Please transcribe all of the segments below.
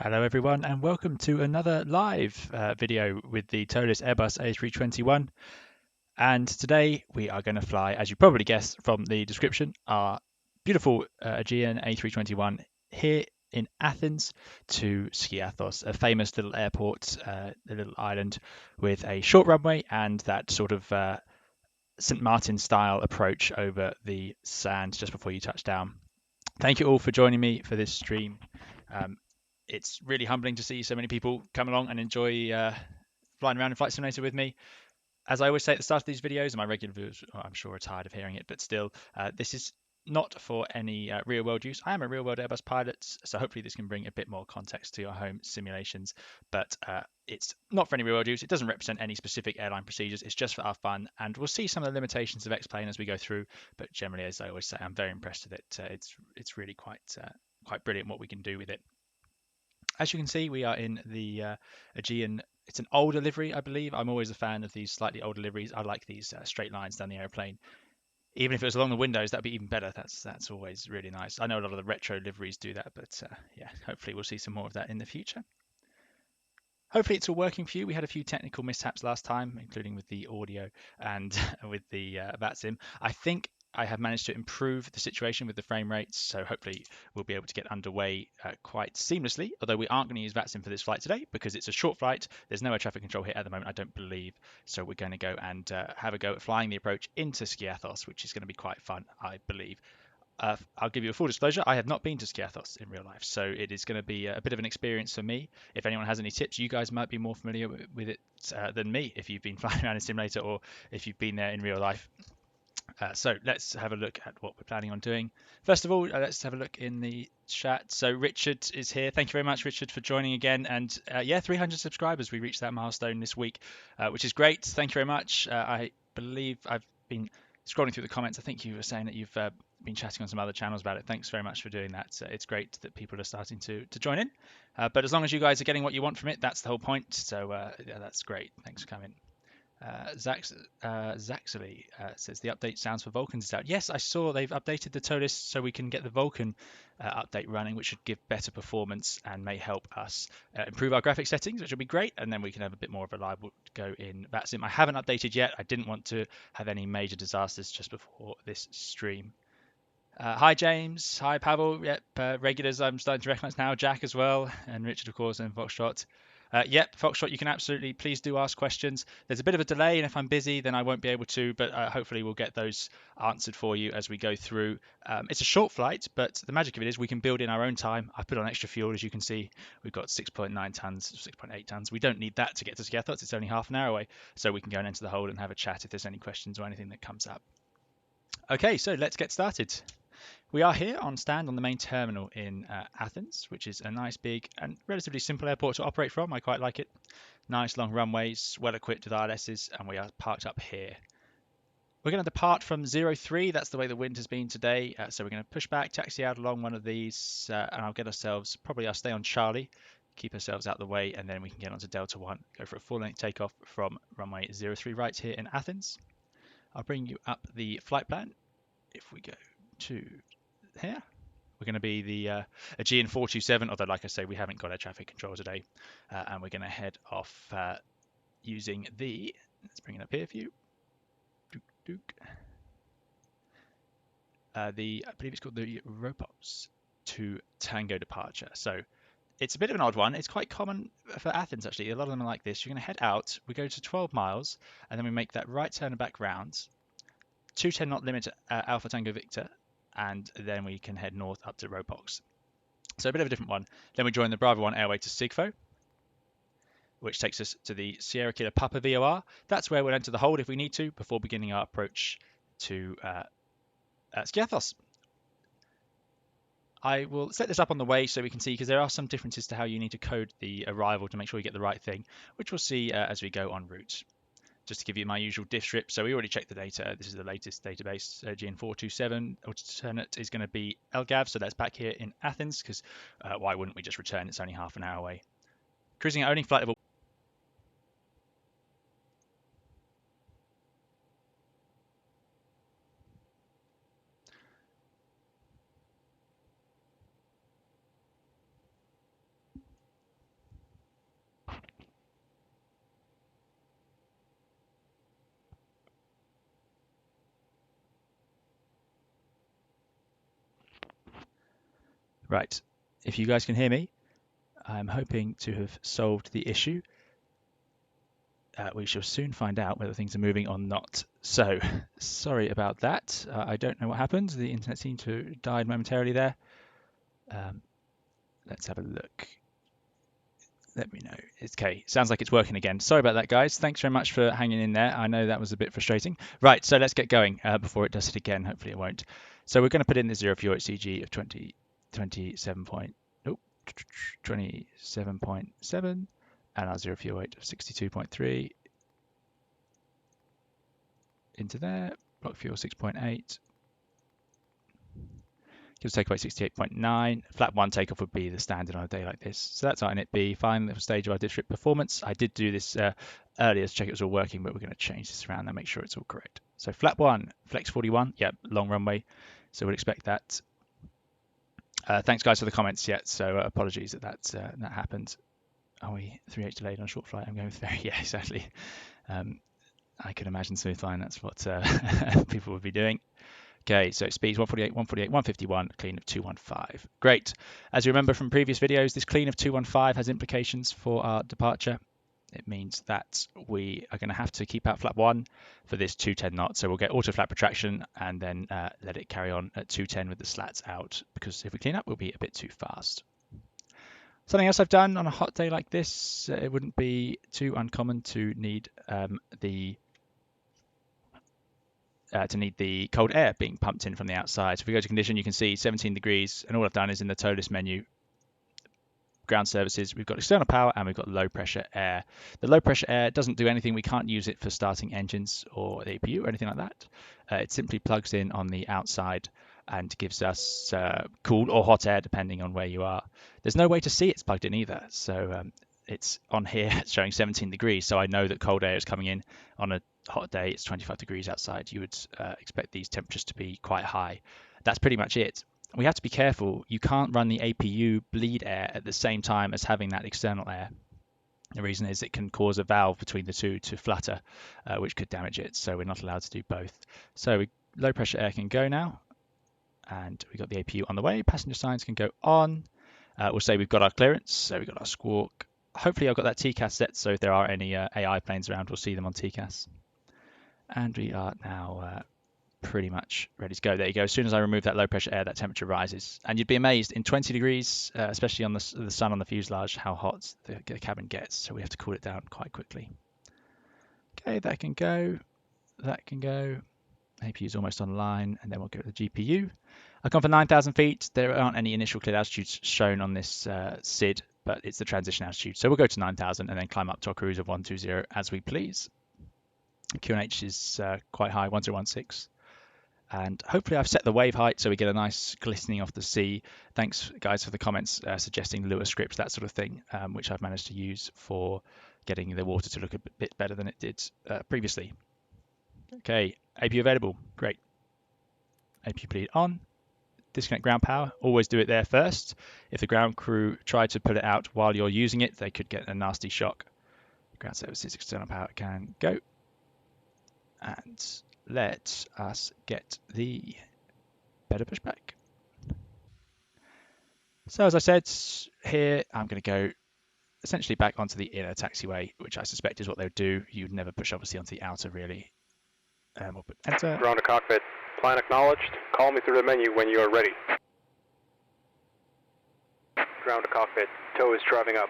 Hello everyone and welcome to another live video with the Toliss Airbus A321, and today we are going to fly, as you probably guessed from the description, our beautiful Aegean A321 here in Athens to Skiathos, a famous little airport, a little island with a short runway and that sort of St. Martin style approach over the sand just before you touch down. Thank you all for joining me for this stream. It's really humbling to see so many people come along and enjoy flying around in Flight Simulator with me. As I always say at the start of these videos, and my regular viewers, I'm sure, are tired of hearing it, but still, this is not for any real-world use. I am a real-world Airbus pilot, so hopefully this can bring a bit more context to your home simulations, but it's not for any real-world use. It doesn't represent any specific airline procedures. It's just for our fun, and we'll see some of the limitations of X-Plane as we go through, but generally, as I always say, I'm very impressed with it. It's really quite brilliant what we can do with it. As you can see, we are in the Aegean. It's an older livery, I believe. I'm always a fan of these slightly older liveries. I like these straight lines down the aeroplane. Even if it was along the windows, that'd be even better. That's always really nice. I know a lot of the retro liveries do that, but yeah, hopefully we'll see some more of that in the future. Hopefully it's all working for you. We had a few technical mishaps last time, including with the audio and with the VATSIM. I think I have managed to improve the situation with the frame rates, so hopefully we'll be able to get underway quite seamlessly, although we aren't going to use VATSIM for this flight today because it's a short flight. There's no air traffic control here at the moment, I don't believe, so we're going to go and have a go at flying the approach into Skiathos, which is going to be quite fun, I believe. I'll give you a full disclosure. I have not been to Skiathos in real life, so it is going to be a bit of an experience for me. If anyone has any tips, you guys might be more familiar with it than me if you've been flying around in simulator or if you've been there in real life. So let's have a look at what we're planning on doing. First of all, let's have a look in the chat. So Richard is here. Thank you very much, Richard, for joining again. And yeah, 300 subscribers. We reached that milestone this week, which is great. Thank you very much. I believe I've been scrolling through the comments. I think you were saying that you've been chatting on some other channels about it. Thanks very much for doing that. It's great that people are starting to join in. But as long as you guys are getting what you want from it, that's the whole point. So yeah, that's great. Thanks for coming. Zaxley says the update sounds for Vulcans is out. Yes, I saw they've updated the Toliss so we can get the Vulcan update running, which should give better performance and may help us improve our graphic settings, which will be great. And then we can have a bit more of a reliable go in VATSIM. I haven't updated yet. I didn't want to have any major disasters just before this stream. Hi James, hi Pavel. Yep, regulars I'm starting to recognise now. Jack as well, and Richard of course, and Foxtrot. Yep, Foxtrot, you can absolutely, please do ask questions. There's a bit of a delay, and if I'm busy, then I won't be able to, but hopefully we'll get those answered for you as we go through. It's a short flight, but the magic of it is we can build in our own time. I've put on extra fuel, as you can see. We've got 6.9 tons, 6.8 tons. We don't need that to get to Skiathos. It's only half an hour away, so we can go and enter the hold and have a chat if there's any questions or anything that comes up. Okay, so let's get started. We are here on stand on the main terminal in Athens, which is a nice big and relatively simple airport to operate from. I quite like it. Nice long runways, well equipped with ILSs, and we are parked up here. We're going to depart from 03. That's the way the wind has been today. So we're going to push back, taxi out along one of these, and I'll get ourselves, probably I'll stay on Charlie, keep ourselves out of the way, and then we can get onto Delta 1, go for a full-length takeoff from runway 03 right here in Athens. I'll bring you up the flight plan. If we go to here, we're going to be the Aegean 427, although like I say, we haven't got air traffic control today, and we're going to head off using the, let's bring it up here for you, I believe it's called the Ropox to Tango departure. So it's a bit of an odd one. It's quite common for Athens actually. A lot of them are like this. You're going to head out, we go to 12 miles, and then we make that right turn and back round, 210 knot limit Alpha Tango Victor, and then we can head north up to Ropox. So a bit of a different one. Then we join the Bravo 1 airway to Sigfo, which takes us to the Sierra Kilo Papa VOR. That's where we'll enter the hold if we need to before beginning our approach to Skiathos. I will set this up on the way so we can see, because there are some differences to how you need to code the arrival to make sure you get the right thing, which we'll see as we go en route. Just to give you my usual diff strip, so we already checked the data. This is the latest database. Aegean 427 alternate is going to be LGAV, so that's back here in Athens, because why wouldn't we just return? It's only half an hour away. Cruising at only flight level. Right, if you guys can hear me, I'm hoping to have solved the issue. We shall soon find out whether things are moving or not. So, sorry about that. I don't know what happened. The internet seemed to have died momentarily there. Let's have a look. Let me know. Okay, sounds like it's working again. Sorry about that, guys. Thanks very much for hanging in there. I know that was a bit frustrating. Right, so let's get going before it does it again. Hopefully it won't. So we're going to put in the 0 fuel HCG of 27.7 and our 0 fuel weight of 62.3 into there. Block fuel 6.8. Gives takeaway 68.9. Flap 1 takeoff would be the standard on a day like this. So that's our init B. Final stage of our district performance. I did do this earlier to check it was all working, but we're going to change this around and make sure it's all correct. So flap 1, flex 41. Yep, long runway. So we'd expect that. Thanks, guys, for the comments. Yeah, so apologies that happened. Are we 3H delayed on a short flight? I'm going with very, yeah, exactly. I can imagine smooth flying. That's what people would be doing. Okay, so speeds 148, 148, 151, clean of 215. Great. As you remember from previous videos, this clean of 215 has implications for our departure. It means that we are going to have to keep out flap 1 for this 210 knots. So we'll get auto flap retraction and then let it carry on at 210 with the slats out, because if we clean up, we'll be a bit too fast. Something else I've done on a hot day like this, it wouldn't be too uncommon to need the cold air being pumped in from the outside. So if we go to condition, you can see 17 degrees, and all I've done is in the Toliss menu, ground services, we've got external power and we've got low pressure air. The low pressure air doesn't do anything. We can't use it for starting engines or the APU or anything like that. It simply plugs in on the outside and gives us cool or hot air depending on where you are. There's no way to see it's plugged in either. So it's on here showing 17 degrees. So I know that cold air is coming in on a hot day. It's 25 degrees outside. You would expect these temperatures to be quite high. That's pretty much it. We have to be careful. You can't run the APU bleed air at the same time as having that external air. The reason is it can cause a valve between the two to flutter, which could damage it. So we're not allowed to do both. So low pressure air can go now. And we've got the APU on the way. Passenger signs can go on. We'll say we've got our clearance. So we've got our squawk. Hopefully I've got that TCAS set. So if there are any AI planes around, we'll see them on TCAS. And we are now pretty much ready to go. There you go. As soon as I remove that low pressure air, that temperature rises. And you'd be amazed in 20 degrees, especially on the sun on the fuselage, how hot the cabin gets. So we have to cool it down quite quickly. Okay, that can go. That can go. APU is almost online, and then we'll go to the GPU. I've gone for 9,000 feet. There aren't any initial cleared altitudes shown on this SID, but it's the transition altitude. So we'll go to 9,000 and then climb up to our cruise of 120 as we please. QNH is quite high, 1016. And hopefully I've set the wave height so we get a nice glistening off the sea. Thanks, guys, for the comments suggesting Lua Script, that sort of thing, which I've managed to use for getting the water to look a bit better than it did previously. Okay, APU available. Great. APU bleed on. Disconnect ground power. Always do it there first. If the ground crew try to put it out while you're using it, they could get a nasty shock. Ground services external power can go. And let us get the better pushback. So as I said, here I'm going to go essentially back onto the inner taxiway, which I suspect is what they would do. You'd never push obviously onto the outer really. We'll put enter. Ground to cockpit. Plan acknowledged. Call me through the menu when you are ready. Ground to cockpit. Tow is driving up.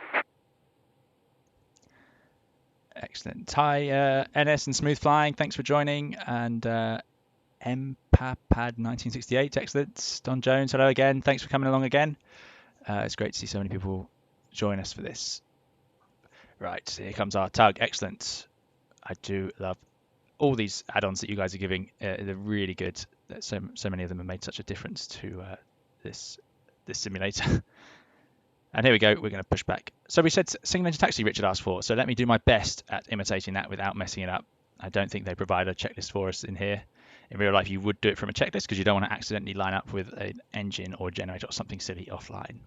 Excellent. Hi, NS and smooth flying. Thanks for joining. And MPAPAD 1968. Excellent. Don Jones, hello again. Thanks for coming along again. It's great to see so many people join us for this. Right, here comes our tug. Excellent. I do love all these add-ons that you guys are giving. They're really good. So many of them have made such a difference to this simulator. And here we go. We're going to push back. So we said single engine taxi Richard asked for. So let me do my best at imitating that without messing it up. I don't think they provide a checklist for us in here. In real life, you would do it from a checklist because you don't want to accidentally line up with an engine or a generator or something silly offline.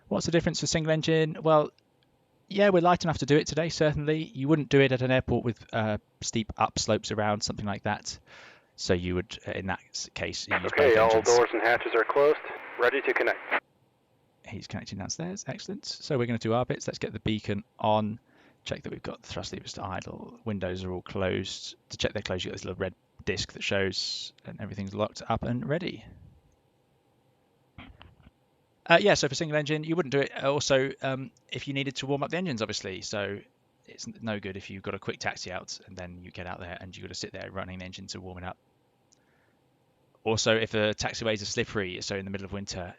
What's the difference for single engine? Well, yeah, we're light enough to do it today, certainly. You wouldn't do it at an airport with steep upslopes around, something like that. So you would, in that case, use both engines. All doors and hatches are closed. Ready to connect. He's connecting downstairs. Excellent. So we're going to do our bits. Let's get the beacon on. Check that we've got the thrust levers to idle. Windows are all closed. To check they're closed, you've got this little red disc that shows and everything's locked up and ready. Yeah, so for single engine, you wouldn't do it. Also, if you needed to warm up the engines, obviously. So it's no good if you've got a quick taxi out and then you get out there and you've got to sit there running the engine to warm it up. Also, if the taxiways are slippery, so in the middle of winter,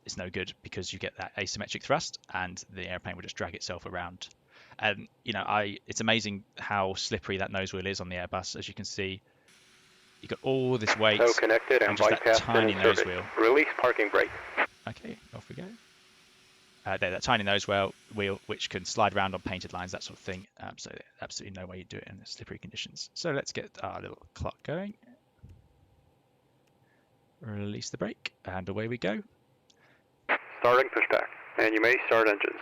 it's no good because you get that asymmetric thrust and the airplane will just drag itself around. And it's amazing how slippery that nose wheel is on the Airbus. As you can see, you've got all this weight So connected and just that bypass tiny in nose service. wheel. Release parking brake. Okay, off we go. There, that tiny nose wheel, which can slide around on painted lines, that sort of thing. So absolutely no way you do it in slippery conditions. So let's get our little clock going. Release the brake, and away we go. Starting pushback, and you may start engines.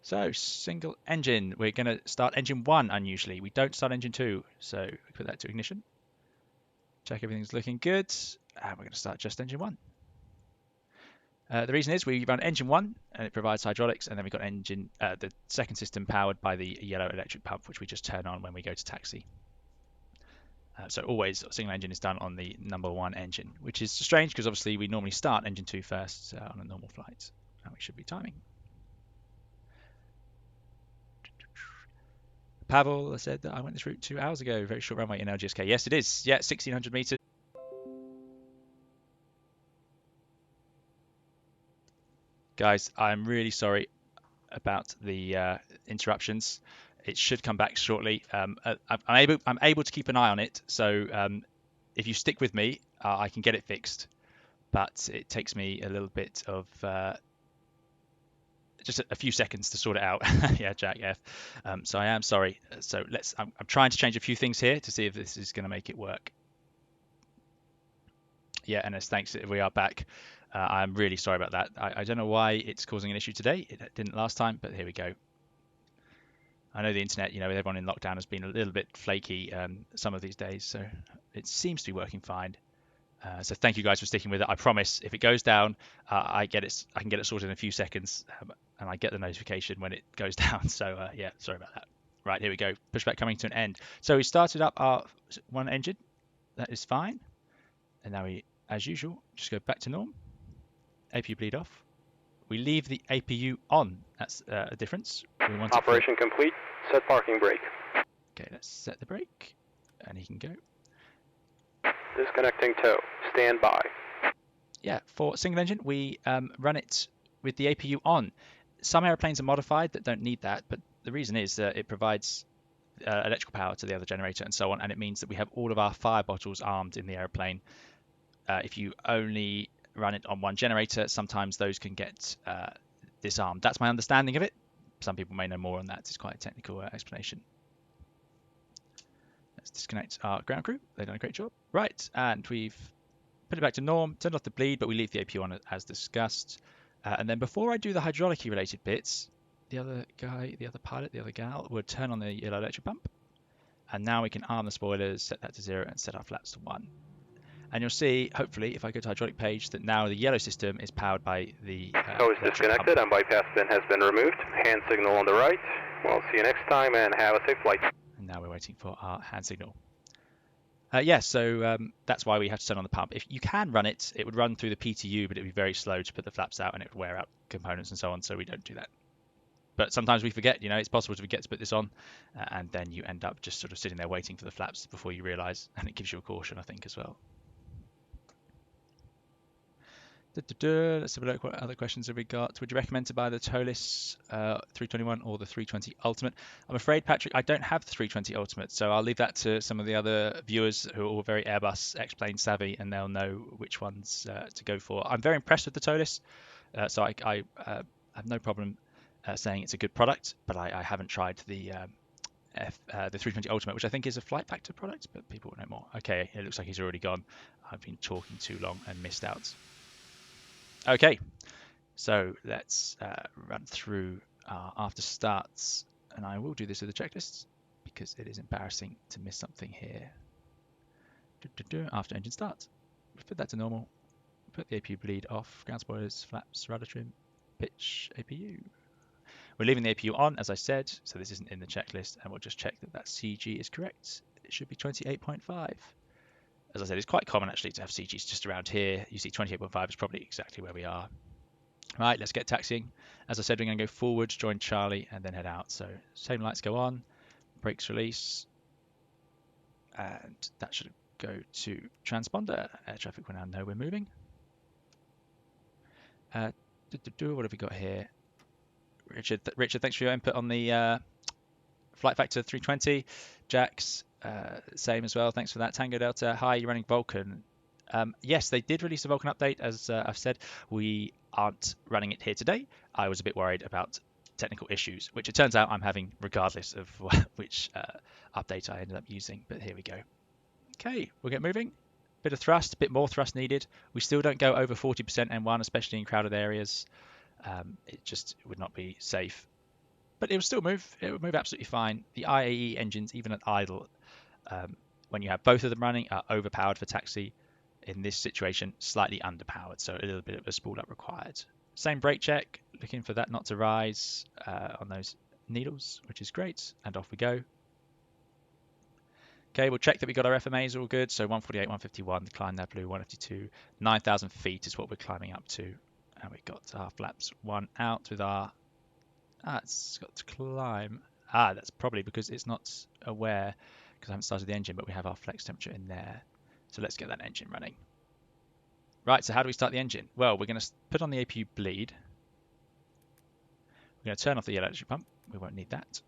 So single engine, we're going to start engine 1 unusually. We don't start engine 2, so we put that to ignition. Check everything's looking good, and we're going to start just engine 1. The reason is we run engine 1 and it provides hydraulics, and then we've got the second system powered by the yellow electric pump, which we just turn on when we go to taxi. So always single engine is done on the number 1 engine, which is strange because obviously we normally start engine 2 first on a normal flight, and we should be timing. Pavel said that I went this route 2 hours ago. Very short runway in LGSK. Yes, it is. Yeah, 1,600 meters. Guys, I'm really sorry about the interruptions. It should come back shortly. I'm able to keep an eye on it. So if you stick with me, I can get it fixed. But it takes me a little bit of just a few seconds to sort it out. Yeah, Jack F. So I am sorry. So I'm trying to change a few things here to see if this is going to make it work. Yeah, and as thanks, we are back. I'm really sorry about that. I don't know why it's causing an issue today. It didn't last time, but here we go. I know the internet, with everyone in lockdown, has been a little bit flaky some of these days, so it seems to be working fine. So thank you guys for sticking with it. I promise, if it goes down, I can get it sorted in a few seconds, and I get the notification when it goes down. So yeah, sorry about that. Right, here we go. Pushback coming to an end. So we started up our 1 engine. That is fine. And now we, as usual, just go back to norm. APU bleed off. We leave the APU on. That's a difference. We want Operation complete. Set parking brake. Okay, let's set the brake, and he can go. Disconnecting tow. Stand by. Yeah, for single engine, we run it with the APU on. Some airplanes are modified that don't need that, but the reason is that it provides electrical power to the other generator and so on, and it means that we have all of our fire bottles armed in the airplane. If you only run it on 1 generator, sometimes those can get disarmed. That's my understanding of it. Some people may know more on that. It's quite a technical explanation. Let's disconnect our ground crew. They've done a great job. Right, and we've put it back to norm, turned off the bleed, but we leave the APU on as discussed. And then before I do the hydraulic related bits, the other guy, the other pilot, the other gal would turn on the yellow electric pump. And now we can arm the spoilers, set that to 0, and set our flaps to 1. And you'll see, hopefully, if I go to hydraulic page, that now the yellow system is powered by the Tow is disconnected and bypass bin has been removed. Hand signal on the right. We'll see you next time and have a safe flight. And now we're waiting for our hand signal. Yeah, so that's why we have to turn on the pump. If you can run it, it would run through the PTU, but it would be very slow to put the flaps out and it would wear out components and so on, so we don't do that. But sometimes we forget, it's possible to forget to put this on, and then you end up just sort of sitting there waiting for the flaps before you realise, and it gives you a caution, I think, as well. Let's have a look. What other questions have we got? Would you recommend to buy the Toliss A321 or the 320 Ultimate? I'm afraid, Patrick, I don't have the 320 Ultimate, so I'll leave that to some of the other viewers who are all very Airbus X-plane savvy, and they'll know which ones to go for. I'm very impressed with the Toliss, so I have no problem saying it's a good product, but I haven't tried the 320 Ultimate, which I think is a Flight Factor product, but people will know more. Okay, it looks like he's already gone. I've been talking too long and missed out. Okay, so let's run through our after starts, and I will do this with the checklists because it is embarrassing to miss something here. After engine start, we put that to normal, Put the APU bleed off. Ground spoilers, flaps, rudder trim, pitch, APU. We're leaving the APU on, as I said, so this isn't in the checklist, and we'll just check that that CG is correct. It should be 28.5. As I said, it's quite common actually to have CGs just around here. You see 28.5 is probably exactly where we are. Right, let's get taxiing. As I said, we're going to go forward, join Charlie, and then head out. So same lights go on, brakes release, and that should go to transponder. Air traffic will now know we're moving. What have we got here? Richard, thanks for your input on the flight factor 320. Jax, same as well. Thanks for that. Tango Delta, hi, you're running Vulcan. Yes, they did release a Vulcan update, as I've said. We aren't running it here today. I was a bit worried about technical issues, which it turns out I'm having regardless of which update I ended up using. But here we go. Okay, we'll get moving. Bit of thrust, a bit more thrust needed. We still don't go over 40% N1, especially in crowded areas. It just would not be safe. But it will still move. It will move absolutely fine. The IAE engines, even at idle, when you have both of them running, are overpowered for taxi. In this situation, slightly underpowered, so a little bit of a spool up required. Same brake check, looking for that not to rise on those needles, which is great. And off we go. Okay, we'll check that we got our FMAs all good. So 148, 151, climb that blue, 152, 9,000 feet is what we're climbing up to. And we've got our flaps 1 out with our... it's got to climb. That's probably because it's not aware, because I haven't started the engine, but we have our flex temperature in there. So let's get that engine running. Right, so how do we start the engine? Well, we're going to put on the APU bleed. We're going to turn off the electric pump. We won't need that.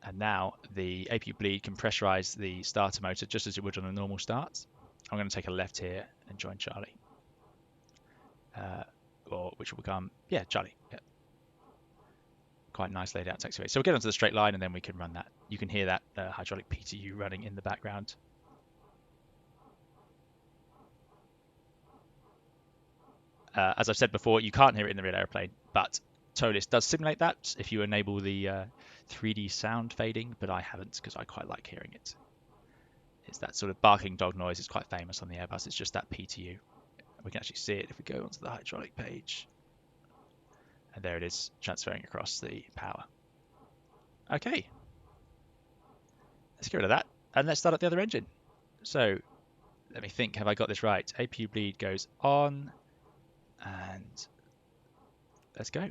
And now the APU bleed can pressurize the starter motor just as it would on a normal start. I'm going to take a left here and join Charlie. Or which will become, yeah, Charlie. Yeah. Quite nice laid out taxiway. So we'll get onto the straight line and then we can run that. You can hear that hydraulic PTU running in the background. As I've said before, you can't hear it in the real airplane, but Toliss does simulate that if you enable the 3D sound fading, but I haven't because I quite like hearing it. It's that sort of barking dog noise. It's quite famous on the Airbus. It's just that PTU. We can actually see it if we go onto the hydraulic page. And there it is, transferring across the power. Okay. Let's get rid of that. And let's start up the other engine. So, let me think, have I got this right? APU bleed goes on. And let's go.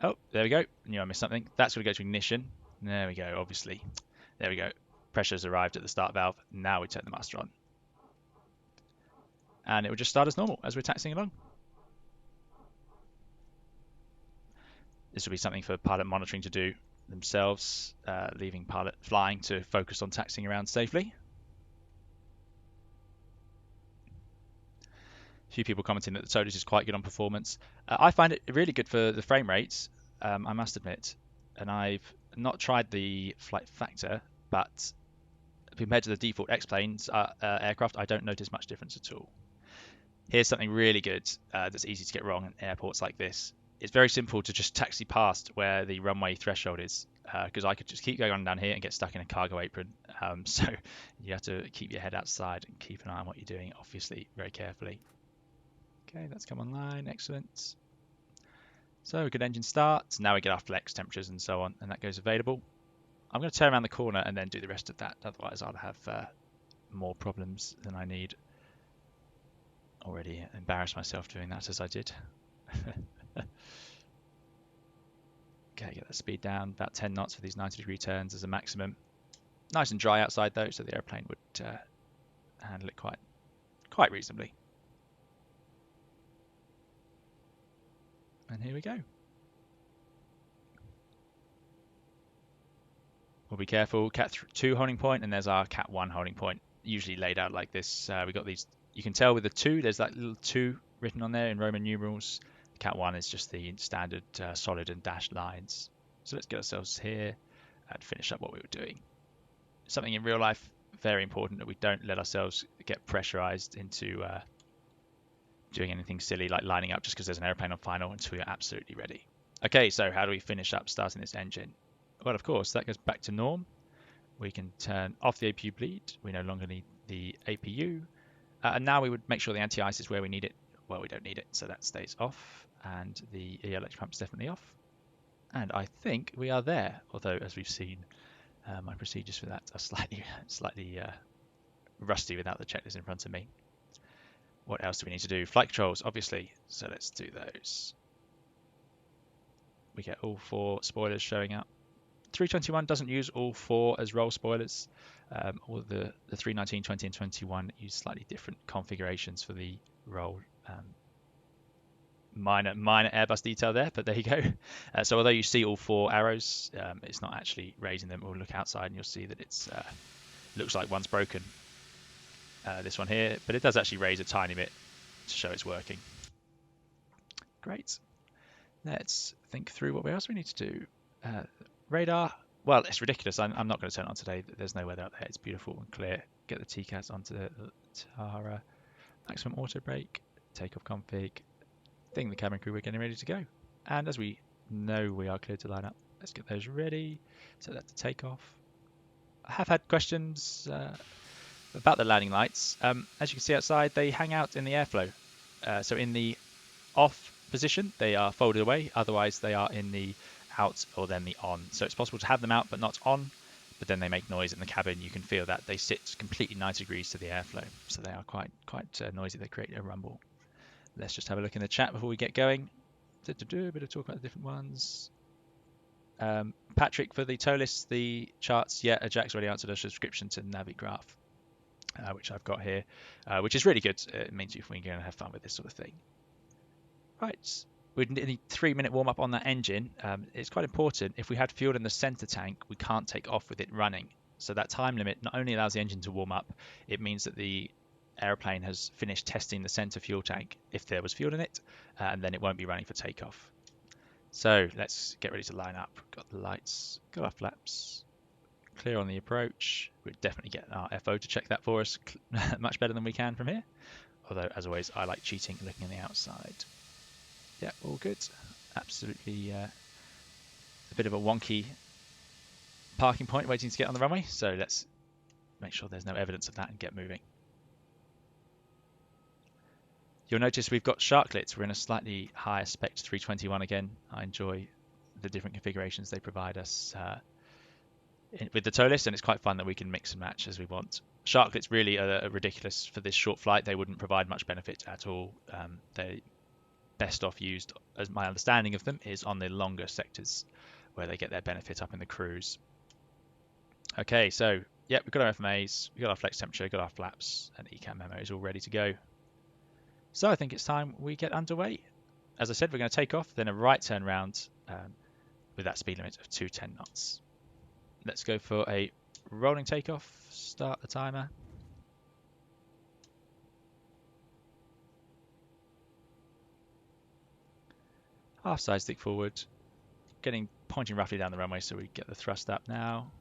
Oh, there we go. I knew I missed something. That's going to go to ignition. There we go, obviously. There we go. Pressure's arrived at the start valve. Now we turn the master on. And it will just start as normal as we're taxiing along. This will be something for pilot monitoring to do themselves, leaving pilot flying to focus on taxiing around safely. A few people commenting that the Toliss is quite good on performance. I find it really good for the frame rates, I must admit. And I've not tried the flight factor, but compared to the default X-planes aircraft, I don't notice much difference at all. Here's something really good that's easy to get wrong in airports like this. It's very simple to just taxi past where the runway threshold is, because I could just keep going on down here and get stuck in a cargo apron. So you have to keep your head outside and keep an eye on what you're doing, obviously, very carefully. Okay, that's come online, excellent. So good engine start. Now we get our flex temperatures and so on, and that goes available. I'm going to turn around the corner and then do the rest of that, otherwise I'll have more problems than I need. Already embarrassed myself doing that as I did. Okay, get that speed down, about 10 knots for these 90-degree turns as a maximum. Nice and dry outside though, so the airplane would handle it quite reasonably. And here we go. We'll be careful. Cat 2 holding point, and there's our Cat 1 holding point, usually laid out like this. We got these. You can tell with the 2, there's that little 2 written on there in Roman numerals. Cat 1 is just the standard solid and dashed lines. So let's get ourselves here and finish up what we were doing. Something in real life very important, that we don't let ourselves get pressurized into doing anything silly like lining up just because there's an airplane on final until you're absolutely ready. Okay, so how do we finish up starting this engine? Well, of course, that goes back to norm. We can turn off the APU bleed. We no longer need the APU. And now we would make sure the anti-ice is where we need it. Well, we don't need it, so that stays off, and the electric pump is definitely off. And I think we are there, although as we've seen, my procedures for that are slightly rusty without the checklist in front of me. What else do we need to do? Flight controls, obviously, so let's do those. We get all 4 spoilers showing up. 321 doesn't use all 4 as roll spoilers. Or the 319, 20, and 21 use slightly different configurations for the roll. Minor Airbus detail there, but there you go. So although you see all 4 arrows, it's not actually raising them. We'll look outside and you'll see that it's looks like one's broken. This one here, but it does actually raise a tiny bit to show it's working. Great. Let's think through what else we need to do. Radar. Well, it's ridiculous. I'm not going to turn it on today. There's no weather out there. It's beautiful and clear. Get the TCAS onto the Tara. Maximum auto brake. Takeoff config. Think the cabin crew we're getting ready to go. And as we know we are clear to line up, let's get those ready. So that's the takeoff. I have had questions about the landing lights. As you can see outside, they hang out in the airflow. So in the off position, they are folded away. Otherwise, they are in the out or then the on. So it's possible to have them out but not on, but then they make noise in the cabin. You can feel that they sit completely 90 degrees to the airflow. So they are quite noisy. They create a rumble. Let's just have a look in the chat before we get going. A bit of talk about the different ones. Patrick, for the Toliss, the charts, yeah, Jack's already answered a subscription to Navigraph, which I've got here, which is really good. It means we're going to have fun with this sort of thing. Right, we need a 3-minute warm up on that engine. It's quite important. If we had fuel in the center tank, we can't take off with it running. So that time limit not only allows the engine to warm up, it means that the airplane has finished testing the center fuel tank if there was fuel in it, and then it won't be running for takeoff. So let's get ready to line up. Got the lights, got our flaps, clear on the approach. We'd definitely get our FO to check that for us much better than we can from here. Although, as always, I like cheating and looking on the outside. Yeah, all good. Absolutely a bit of a wonky parking point waiting to get on the runway. So let's make sure there's no evidence of that and get moving. You'll notice we've got sharklets. We're in a slightly higher spec 321 again. I enjoy the different configurations they provide us with the Toliss, and it's quite fun that we can mix and match as we want. Sharklets really are ridiculous for this short flight. They wouldn't provide much benefit at all. They're best off used, as my understanding of them, is on the longer sectors where they get their benefit up in the cruise. Okay, so yeah, we've got our FMAs, we've got our flex temperature, we've got our flaps, and ECAM memo is all ready to go. So I think it's time we get underway. As I said, we're going to take off, then a right turn round with that speed limit of 210 knots. Let's go for a rolling takeoff. Start the timer. Half side stick forward. Pointing roughly down the runway so we get the thrust up now.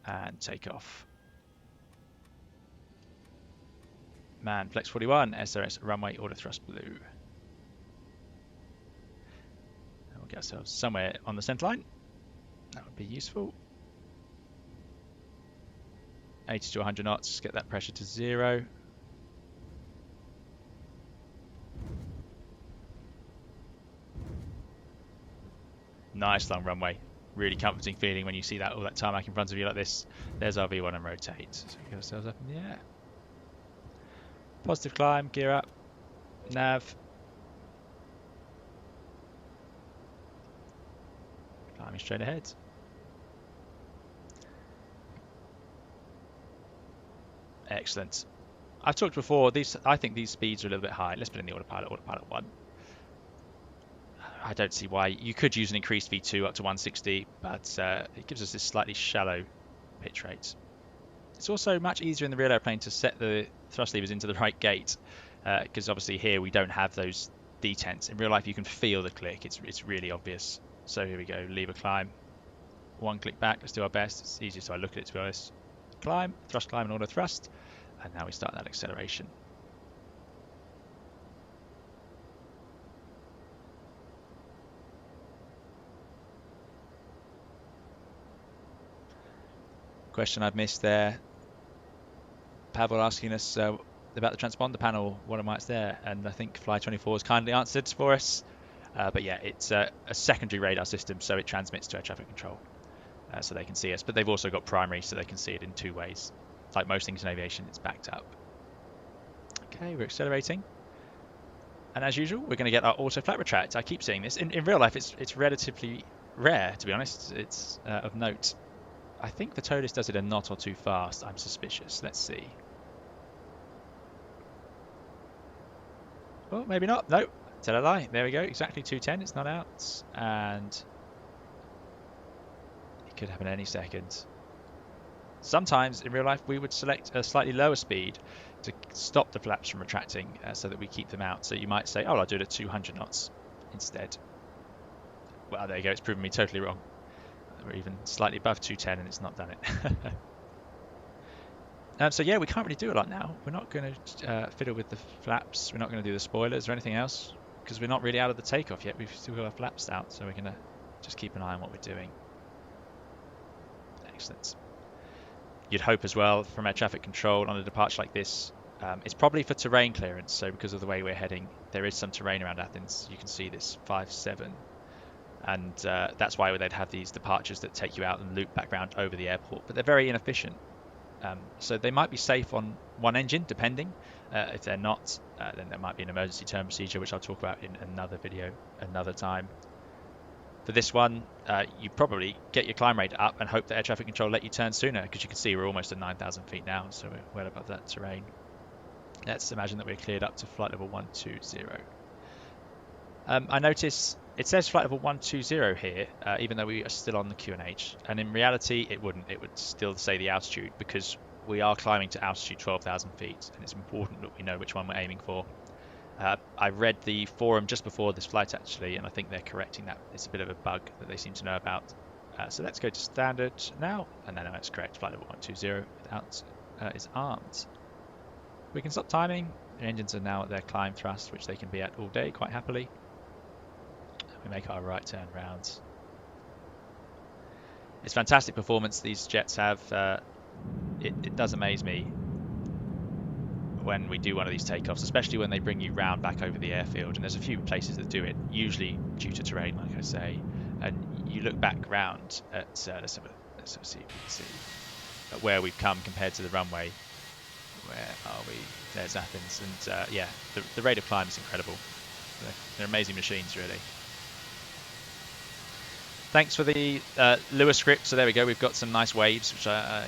And take off. Man, flex 41, SRS runway order thrust blue. And we'll get ourselves somewhere on the center line. That would be useful. 80 to 100 knots, get that pressure to 0. Nice long runway. Really comforting feeling when you see that all that tarmac in front of you like this. There's our V1 and rotate. So we get ourselves up in the air. Positive climb, gear up, nav. Climbing straight ahead. Excellent. I've talked before, I think these speeds are a little bit high. Let's put in the autopilot 1. I don't see why. You could use an increased V2 up to 160, but it gives us this slightly shallow pitch rate. It's also much easier in the real airplane to set the thrust levers into the right gate, because obviously here we don't have those detents. In real life you can feel the click, it's really obvious. So here we go, lever climb. 1 click back, let's do our best. It's easier so I look at it, to be honest. Climb, thrust climb and auto thrust, and now we start that acceleration. Question I've missed there. Pavel asking us about the transponder panel, why it's there, and I think Fly24 has kindly answered for us. But yeah, it's a secondary radar system, so it transmits to air traffic control, so they can see us. But they've also got primary, so they can see it in two ways. Like most things in aviation, it's backed up. Okay, we're accelerating. And as usual, we're going to get our auto flat retract. I keep seeing this. In real life, it's relatively rare, to be honest. It's of note. I think the Toliss does it a knot or two fast. I'm suspicious. Let's see. Oh, maybe not. No, tell a lie. There we go. Exactly 210. It's not out. And it could happen any second. Sometimes in real life, we would select a slightly lower speed to stop the flaps from retracting so that we keep them out. So you might say, oh, I'll do it at 200 knots instead. Well, there you go. It's proven me totally wrong. We're even slightly above 210 and it's not done it. So yeah, we can't really do a lot now. We're not going to fiddle with the flaps. We're not going to do the spoilers or anything else because we're not really out of the takeoff yet. We've still got our flaps out, so we're going to just keep an eye on what we're doing. Excellent. You'd hope as well from air traffic control on a departure like this, it's probably for terrain clearance. So because of the way we're heading, there is some terrain around Athens. You can see this 5-7. And that's why they'd have these departures that take you out and loop back round over the airport. But they're very inefficient. So they might be safe on one engine, depending. If they're not, then there might be an emergency turn procedure, which I'll talk about in another video, another time. For this one, you probably get your climb rate up and hope that air traffic control let you turn sooner, because you can see we're almost at 9,000 feet now, so we're well above that terrain. Let's imagine that we're cleared up to flight level 120. I notice it says flight level 120 here, even though we are still on the QNH. And in reality, it wouldn't. It would still say the altitude because we are climbing to altitude 12,000 feet. And it's important that we know which one we're aiming for. I read the forum just before this flight, actually, and I think they're correcting that. It's a bit of a bug that they seem to know about. So let's go to standard now. And then that's correct. Flight level 120 without is armed. We can stop timing. The engines are now at their climb thrust, which they can be at all day quite happily. We make our right turn round. It's fantastic performance these jets have. It does amaze me when we do one of these takeoffs, especially when they bring you round back over the airfield. And there's a few places that do it, usually due to terrain, like I say. And you look back round at let's see if we can see at where we've come compared to the runway. Where are we? There's Athens, and yeah, the rate of climb is incredible. They're amazing machines, really. Thanks for the Lua Script. So there we go. We've got some nice waves, which I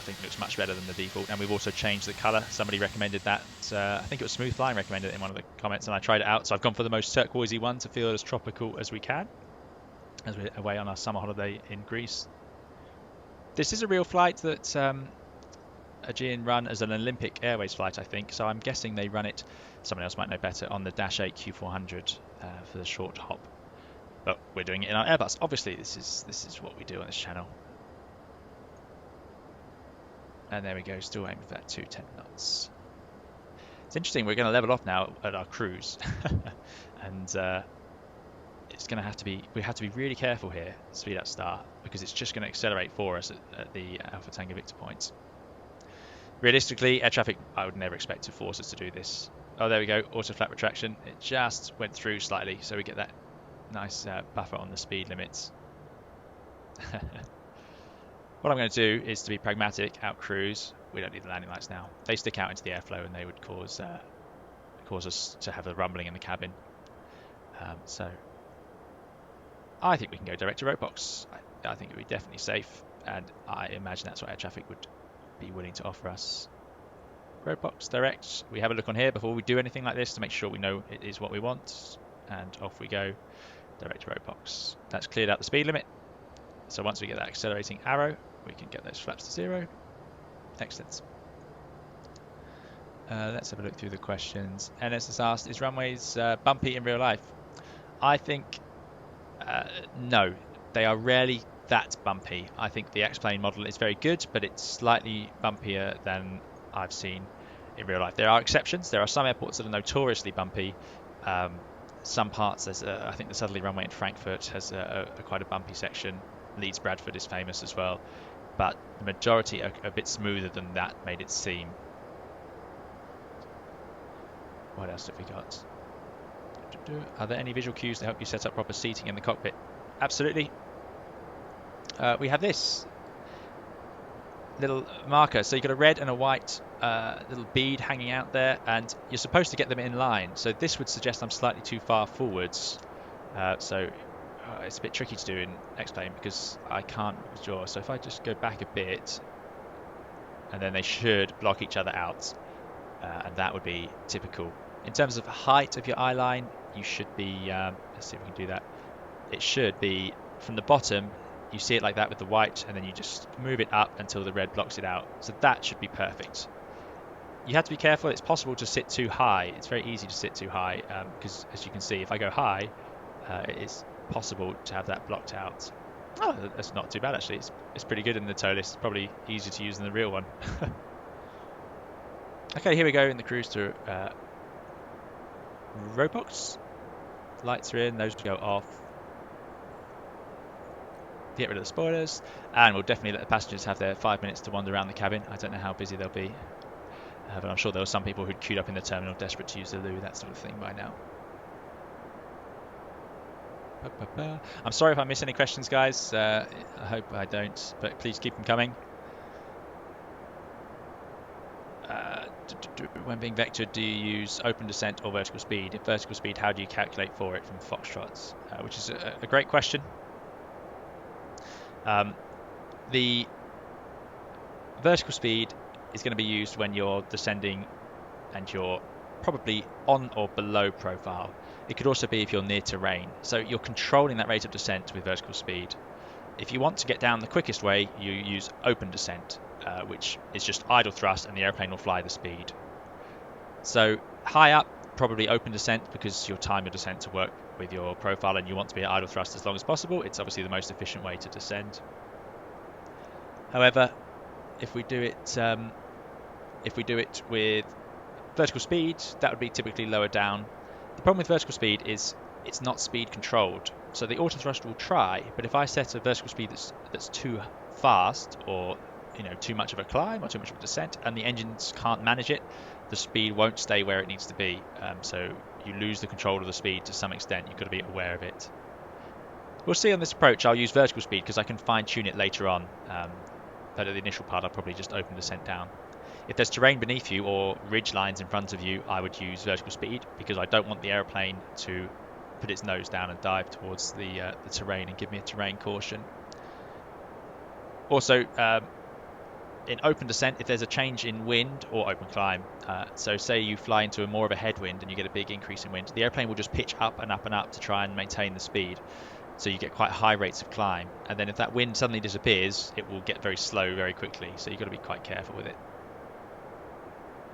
think looks much better than the default. And we've also changed the color. Somebody recommended that. I think it was Smooth Flying recommended it in one of the comments, and I tried it out. So I've gone for the most turquoisey one to feel as tropical as we can, as we're away on our summer holiday in Greece. This is a real flight that Aegean run as an Olympic Airways flight, I think. So I'm guessing they run it, someone else might know better, on the Dash 8 Q400 for the short hop. But we're doing it in our Airbus. Obviously, this is what we do on this channel. And there we go, still aiming for that 210 knots. It's interesting, we're going to level off now at our cruise. And it's going to have to be, we have to be really careful here, speed up start, because it's just going to accelerate for us at the Alpha Tango Victor point. Realistically, air traffic, I would never expect to force us to do this. Oh, there we go, auto flat retraction. It just went through slightly, so we get that nice buffer on the speed limits. What I'm going to do is to be pragmatic, out cruise. We don't need the landing lights now. They stick out into the airflow and they would cause us to have a rumbling in the cabin. So I think we can go direct to road box. I think it would be definitely safe, and I imagine that's what air traffic would be willing to offer us. Road box direct. We have a look on here before we do anything like this to make sure we know it is what we want, and off we go. Direct to road box. That's cleared out the speed limit. So once we get that accelerating arrow, we can get those flaps to 0. Excellent. Let's have a look through the questions. NS has asked, is runways bumpy in real life? I think no, they are rarely that bumpy. I think the X-Plane model is very good, but it's slightly bumpier than I've seen in real life. There are exceptions. There are some airports that are notoriously bumpy. Some parts, I think the southerly runway in Frankfurt has quite a bumpy section. Leeds Bradford is famous as well, but the majority are a bit smoother than that made it seem. What else have we got? Are there any visual cues to help you set up proper seating in the cockpit? Absolutely. We have this little marker. So you've got a red and a white little bead hanging out there, and you're supposed to get them in line. So this would suggest I'm slightly too far forwards. So it's a bit tricky to do in X-Plane because I can't withdraw. So if I just go back a bit, and then they should block each other out, and that would be typical. In terms of height of your eye line, you should be, let's see if we can do that. It should be from the bottom, you see it like that with the white, and then you just move it up until the red blocks it out. So that should be perfect. You have to be careful. It's possible to sit too high. It's very easy to sit too high because, as you can see, if I go high, it's possible to have that blocked out. Oh, that's not too bad actually. It's pretty good in the Toliss. It's probably easier to use than the real one. Okay, here we go in the cruise to roadbox. Lights are in, those go off. Get rid of the spoilers, and we'll definitely let the passengers have their 5 minutes to wander around the cabin. I don't know how busy they'll be, but I'm sure there were some people who'd queued up in the terminal desperate to use the loo, that sort of thing by now. I'm sorry if I miss any questions, guys. I hope I don't, but please keep them coming. When being vectored, do you use open descent or vertical speed? If vertical speed, how do you calculate for it from Foxtrots? Which is a great question. The vertical speed is going to be used when you're descending and you're probably on or below profile. It could also be if you're near terrain. So you're controlling that rate of descent with vertical speed. If you want to get down the quickest way, you use open descent, which is just idle thrust and the airplane will fly the speed. So high up, probably open descent because you'll time your descent to work with your profile and you want to be at idle thrust as long as possible. It's obviously the most efficient way to descend. However, if we do it with vertical speed, that would be typically lower down. The problem with vertical speed is it's not speed controlled. So the autothrust will try, but if I set a vertical speed that's too fast, or too much of a climb or too much of a descent, and the engines can't manage it, the speed won't stay where it needs to be. So you lose the control of the speed to some extent. You've got to be aware of it. We'll see on this approach. I'll use vertical speed because I can fine-tune it later on. But at the initial part, I'll probably just open descent down. If there's terrain beneath you or ridge lines in front of you, I would use vertical speed because I don't want the aeroplane to put its nose down and dive towards the terrain and give me a terrain caution. Also, in open descent, if there's a change in wind or open climb, so say you fly into more of a headwind and you get a big increase in wind, the airplane will just pitch up and up and up to try and maintain the speed. So you get quite high rates of climb. And then if that wind suddenly disappears, it will get very slow very quickly. So you've got to be quite careful with it.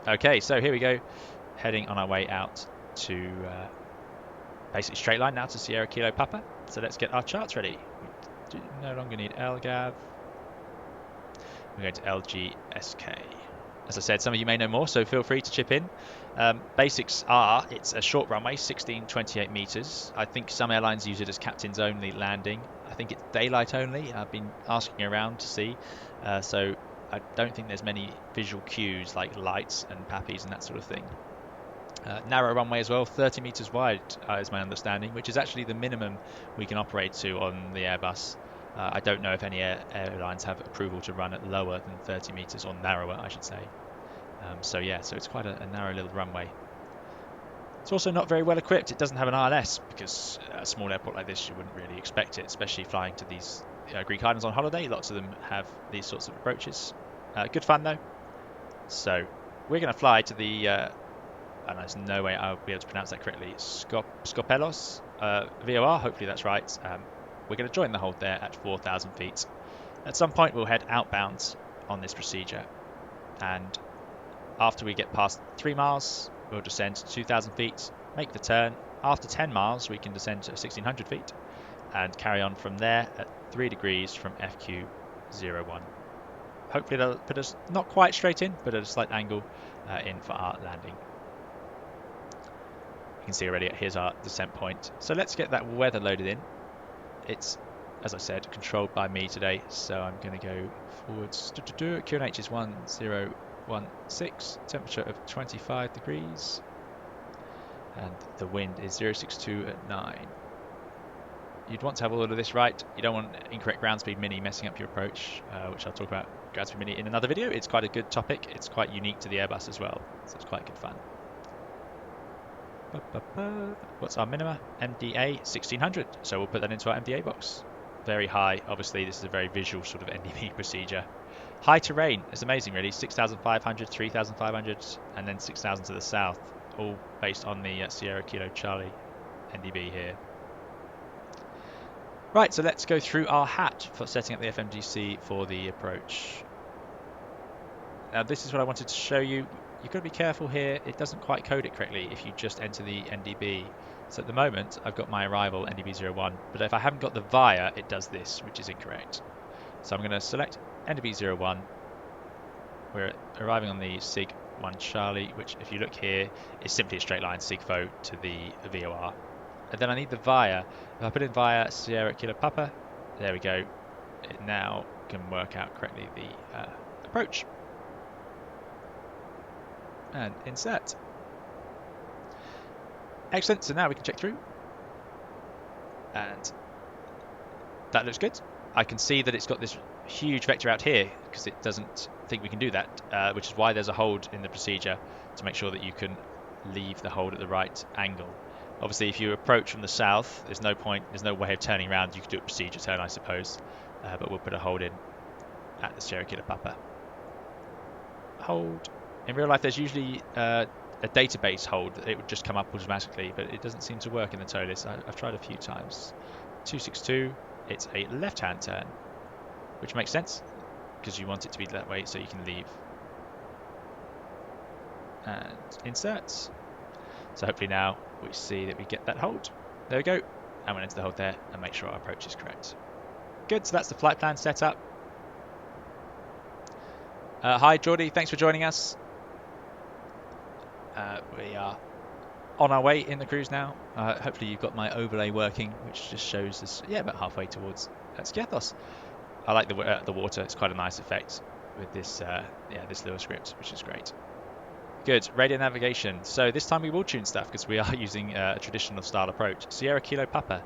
Okay, so here we go, heading on our way out to basically straight line now to Sierra Kilo Papa. So let's get our charts ready. We do no longer need LGAV. We're going to LGSK. As I said, some of you may know more, so feel free to chip in. Basics are, it's a short runway, 1628 meters. I think some airlines use it as captain's only landing. I think it's daylight only. I've been asking around to see. So I don't think there's many visual cues like lights and pappies and that sort of thing. Narrow runway as well, 30 meters wide is my understanding, which is actually the minimum we can operate to on the Airbus. I don't know if any airlines have approval to run at lower than 30 meters, or narrower I should say. So it's quite a narrow little runway. It's also not very well equipped. It doesn't have an ILS because a small airport like this you wouldn't really expect it, especially flying to these Greek islands on holiday. Lots of them have these sorts of approaches. Good fun though. So we're going to fly to the, and there's no way I'll be able to pronounce that correctly, Skopelos VOR, hopefully that's right. We're going to join the hold there at 4,000 feet. At some point we'll head outbound on this procedure, and after we get past 3 miles we'll descend to 2,000 feet, make the turn. After 10 miles we can descend to 1,600 feet and carry on from there at 3 degrees from FQ01. Hopefully that'll put us not quite straight in, but at a slight angle in for our landing. You can see already here's our descent point. So let's get that weather loaded in. It's, as I said, controlled by me today, so I'm going to go forwards. QNH is 1016, temperature of 25 degrees. and the wind is 062 at 9. You'd want to have all of this right. You don't want incorrect ground speed mini messing up your approach, which I'll talk about ground speed mini in another video. It's quite a good topic. It's quite unique to the Airbus as well, so it's quite good fun. What's our minima? MDA 1600, so we'll put that into our MDA box. Very high, obviously this is a very visual sort of NDB procedure. High terrain is amazing really, 6,500, 3,500 and then 6,000 to the south, all based on the Sierra Kilo Charlie NDB here. Right, so let's go through our hat for setting up the Fmgc for the approach. Now this is what I wanted to show you. You've got to be careful here, it doesn't quite code it correctly if you just enter the NDB. So at the moment I've got my arrival NDB01, but if I haven't got the via, it does this, which is incorrect. So I'm going to select NDB01. We're arriving on the SIG 1 Charlie, which if you look here is simply a straight line SIGFO to the VOR. And then I need the via. If I put in via Sierra Kilo Papa, there we go. It now can work out correctly the approach. And insert. Excellent, so now we can check through. And that looks good. I can see that it's got this huge vector out here because it doesn't think we can do that, which is why there's a hold in the procedure to make sure that you can leave the hold at the right angle. Obviously, if you approach from the south, there's no point, there's no way of turning around. You could do a procedure turn, I suppose, but we'll put a hold in at the Sierra Kilo Papa. Hold. In real life, there's usually a database hold. It would just come up automatically, but it doesn't seem to work in the Toliss. I've tried a few times. 262, it's a left-hand turn, which makes sense because you want it to be that way so you can leave. And insert. So hopefully now we see that we get that hold. There we go. And we'll enter the hold there and make sure our approach is correct. Good, so that's the flight plan set up. Hi Geordie, thanks for joining us. We are on our way in the cruise now. Hopefully you've got my overlay working, which just shows us, yeah, about halfway towards Skiathos. I like the water, it's quite a nice effect with this, this Lua Script, which is great. Good, radio navigation. So this time we will tune stuff because we are using a traditional style approach. Sierra Kilo Papa.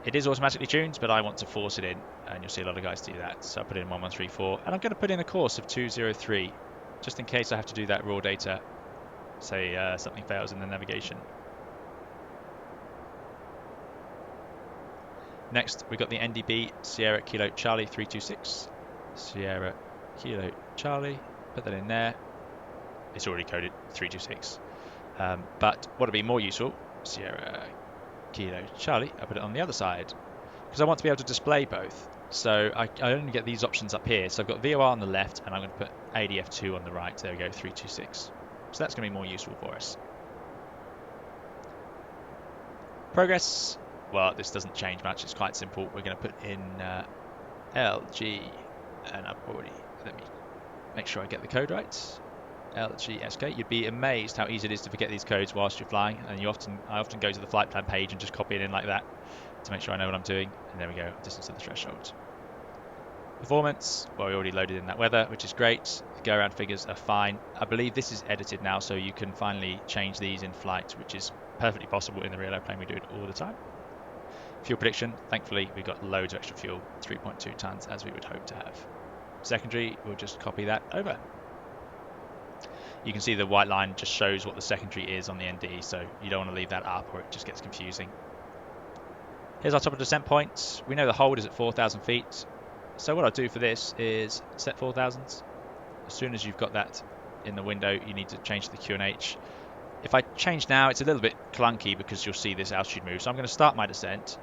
It is automatically tuned, but I want to force it in, and you'll see a lot of guys do that. So I put in 1134, and I'm going to put in a course of 203, just in case I have to do that raw data, say something fails in the navigation. Next, we've got the NDB Sierra Kilo Charlie 326. Sierra Kilo Charlie, put that in there. It's already coded 326. But what would be more useful, Sierra Kilo Charlie, I put it on the other side because I want to be able to display both. So I only get these options up here. So I've got VOR on the left and I'm going to put ADF2 on the right. There we go, 326. So that's going to be more useful for us. Progress, well, this doesn't change much. It's quite simple. We're going to put in LG, and I've already, let me make sure I get the code right. LGSK. You'd be amazed how easy it is to forget these codes whilst you're flying, and I often go to the flight plan page and just copy it in like that to make sure I know what I'm doing. And there we go, distance to the threshold. Performance, well, we already loaded in that weather, which is great. The go around figures are fine. I believe this is edited now, so you can finally change these in flight, which is perfectly possible in the real airplane. We do it all the time. Fuel prediction, thankfully we got loads of extra fuel, 3.2 tons as we would hope to have. Secondary, we'll just copy that over. You can see the white line just shows what the secondary is on the ND, so you don't want to leave that up or it just gets confusing. Here's our top of descent point. We know the hold is at 4,000 feet. So what I'll do for this is set 4,000. As soon as you've got that in the window, you need to change the QNH. If I change now, it's a little bit clunky because you'll see this altitude move. So I'm going to start my descent,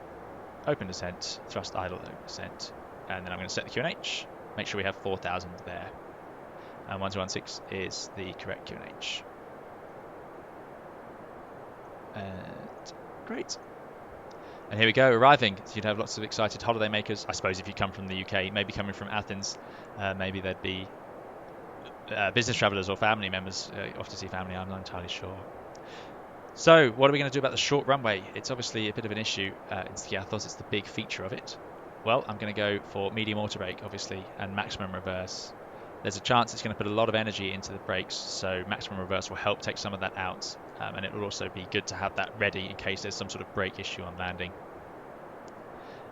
open descent, thrust idle descent, and then I'm going to set the QNH. Make sure we have 4,000 there. And 1216 is the correct QNH. And great. And here we go, arriving. So you'd have lots of excited holiday makers. I suppose if you come from the UK, maybe coming from Athens, maybe there'd be business travellers or family members off to see family. I'm not entirely sure. So what are we going to do about the short runway? It's obviously a bit of an issue in Skiathos. It's the big feature of it. Well, I'm going to go for medium auto brake, obviously, and maximum reverse. There's a chance it's going to put a lot of energy into the brakes, so maximum reverse will help take some of that out. and it will also be good to have that ready in case there's some sort of brake issue on landing.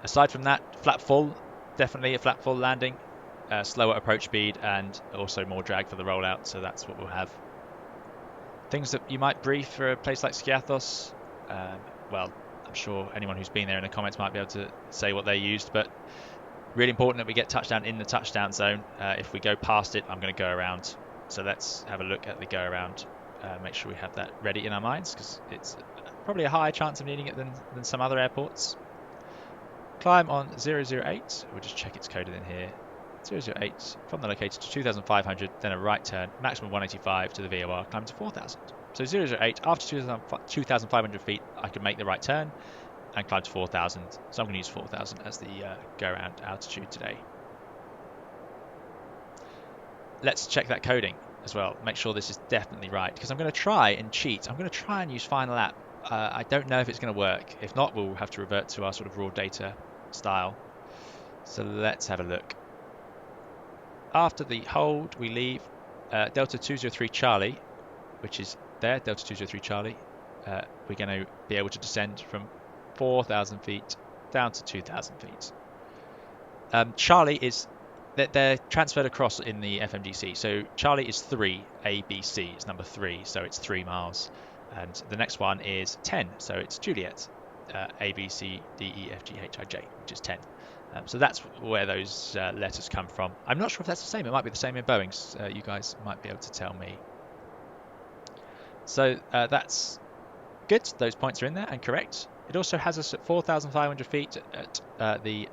Aside from that, flap full, definitely a flap full landing, slower approach speed and also more drag for the rollout, so that's what we'll have. Things that you might brief for a place like Skiathos, well, I'm sure anyone who's been there in the comments might be able to say what they used, but really important that we get touchdown in the touchdown zone. If we go past it, I'm going to go around. So let's have a look at the go around, make sure we have that ready in our minds, because it's probably a higher chance of needing it than some other airports. Climb on 008, we'll just check it's coded in here. 008 from the locator to 2,500, then a right turn, maximum 185 to the VOR, climb to 4,000. So 008, after 2,500 feet, I can make the right turn and climb to 4,000. So I'm going to use 4,000 as the go-around altitude today. Let's check that coding as well, make sure this is definitely right, because I'm going to try and cheat. I'm going to try and use final lap. I don't know if it's going to work. If not, we'll have to revert to our sort of raw data style. So let's have a look. After the hold, we leave Delta 203 Charlie, which is there, Delta 203 Charlie. We're going to be able to descend from 4,000 feet down to 2,000 feet. Charlie is, they're transferred across in the Fmgc. So Charlie is 3, ABC, it's number 3, so it's 3 miles. And the next one is 10, so it's Juliet, ABC, DEFGHIJ, which is 10. So that's where those letters come from. I'm not sure if that's the same. It might be the same in Boeing's. You guys might be able to tell me. So that's good. Those points are in there and correct. It also has us at 4,500 feet at the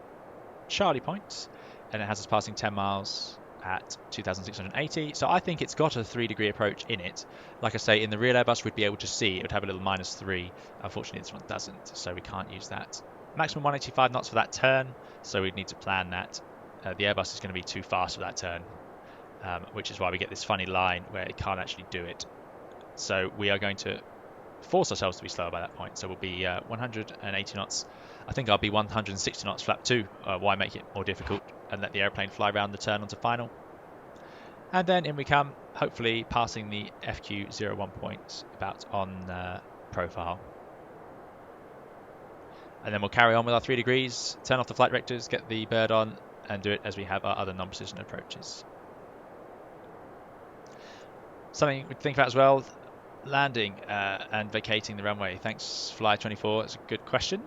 Charlie point, and it has us passing 10 miles at 2,680. So I think it's got a 3-degree approach in it. Like I say, in the real Airbus, we'd be able to see it would have a little -3. Unfortunately, this one doesn't, so we can't use that. Maximum 185 knots for that turn, so we'd need to plan that. The Airbus is going to be too fast for that turn, which is why we get this funny line where it can't actually do it. So we are going to force ourselves to be slower by that point. So we'll be 180 knots. I think I'll be 160 knots flap 2. Why make it more difficult and let the airplane fly around the turn onto final? And then in we come, hopefully passing the FQ01 point about on profile. And then we'll carry on with our 3 degrees, turn off the flight directors, get the bird on, and do it as we have our other non-precision approaches. Something we think about as well, landing and vacating the runway. Thanks, Fly24. It's a good question.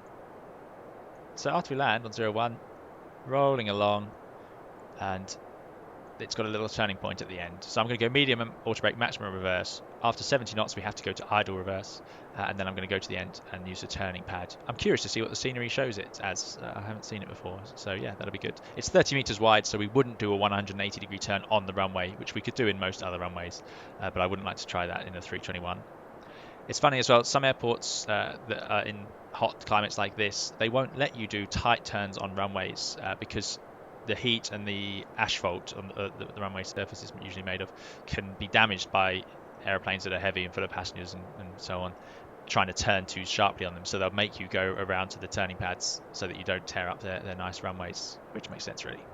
So after we land on 01, rolling along, and it's got a little turning point at the end. So I'm going to go medium and auto brake, maximum reverse. After 70 knots, we have to go to idle reverse, and then I'm going to go to the end and use the turning pad. I'm curious to see what the scenery shows it as. I haven't seen it before, so yeah, that'll be good. It's 30 meters wide, so we wouldn't do a 180-degree turn on the runway, which we could do in most other runways, but I wouldn't like to try that in a 321. It's funny as well, some airports that are in hot climates like this, they won't let you do tight turns on runways because the heat and the asphalt on the runway surface is usually made of can be damaged by airplanes that are heavy and full of passengers and so on, trying to turn too sharply on them. So they'll make you go around to the turning pads so that you don't tear up their nice runways, which makes sense really.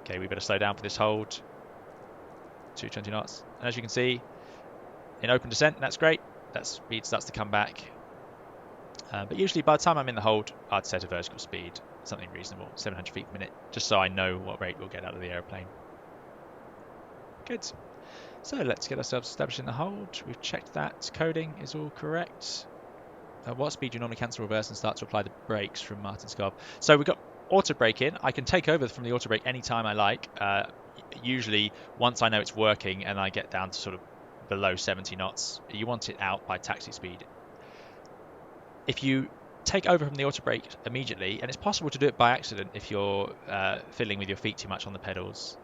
Okay, we better slow down for this hold. 220 knots. And as you can see, in open descent, that's great. That speed starts to come back. But usually by the time I'm in the hold, I'd set a vertical speed, something reasonable, 700 feet per minute, just so I know what rate we'll get out of the airplane. Good. So let's get ourselves established in the hold. We've checked that coding is all correct. At what speed do you normally cancel reverse and start to apply the brakes from Martin Scobb? So we've got auto brake in. I can take over from the auto brake anytime I like. Usually once I know it's working and I get down to sort of below 70 knots, you want it out by taxi speed. If you take over from the auto brake immediately, and it's possible to do it by accident if you're fiddling with your feet too much on the pedals,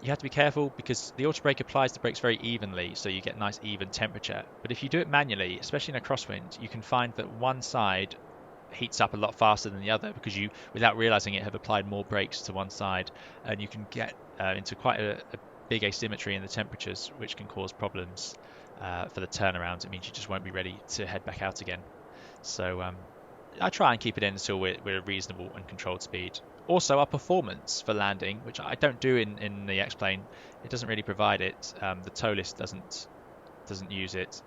you have to be careful because the auto brake applies the brakes very evenly, so you get nice even temperature. But if you do it manually, especially in a crosswind, you can find that one side heats up a lot faster than the other because you, without realizing it, have applied more brakes to one side, and you can get into quite a big asymmetry in the temperatures, which can cause problems for the turnaround. It means you just won't be ready to head back out again. So I try and keep it in until we're a reasonable and controlled speed. Also, our performance for landing, which I don't do in the X-plane, it doesn't really provide it. The Toliss doesn't use it.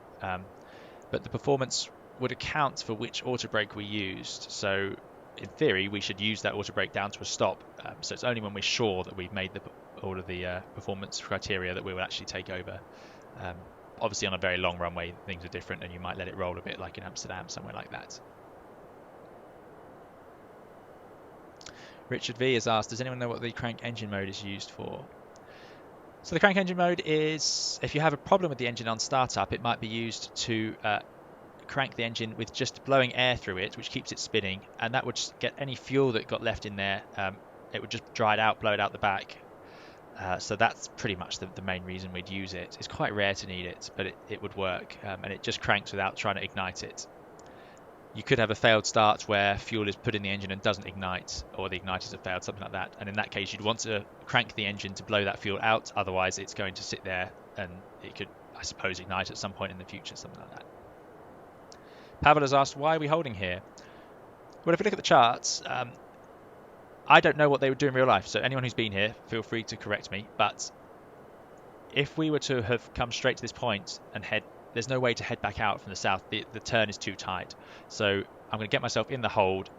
but the performance would account for which auto brake we used. So in theory, we should use that auto brake down to a stop. So it's only when we're sure that we've made all of the performance criteria that we will actually take over. Obviously, on a very long runway, things are different, and you might let it roll a bit, like in Amsterdam, somewhere like that. Richard V has asked, does anyone know what the crank engine mode is used for? So the crank engine mode is, if you have a problem with the engine on startup, it might be used to crank the engine with just blowing air through it, which keeps it spinning, and that would get any fuel that got left in there, it would just dry it out, blow it out the back. So that's pretty much the main reason we'd use it. It's quite rare to need it, but it would work, and it just cranks without trying to ignite it. You could have a failed start where fuel is put in the engine and doesn't ignite, or the igniters have failed, something like that. And in that case, you'd want to crank the engine to blow that fuel out. Otherwise, it's going to sit there and it could, I suppose, ignite at some point in the future, something like that. Pavel has asked, why are we holding here? Well, if we look at the charts, I don't know what they would do in real life. So anyone who's been here, feel free to correct me. But if we were to have come straight to this point and head, there's no way to head back out from the south. The turn is too tight. So I'm going to get myself in the hold,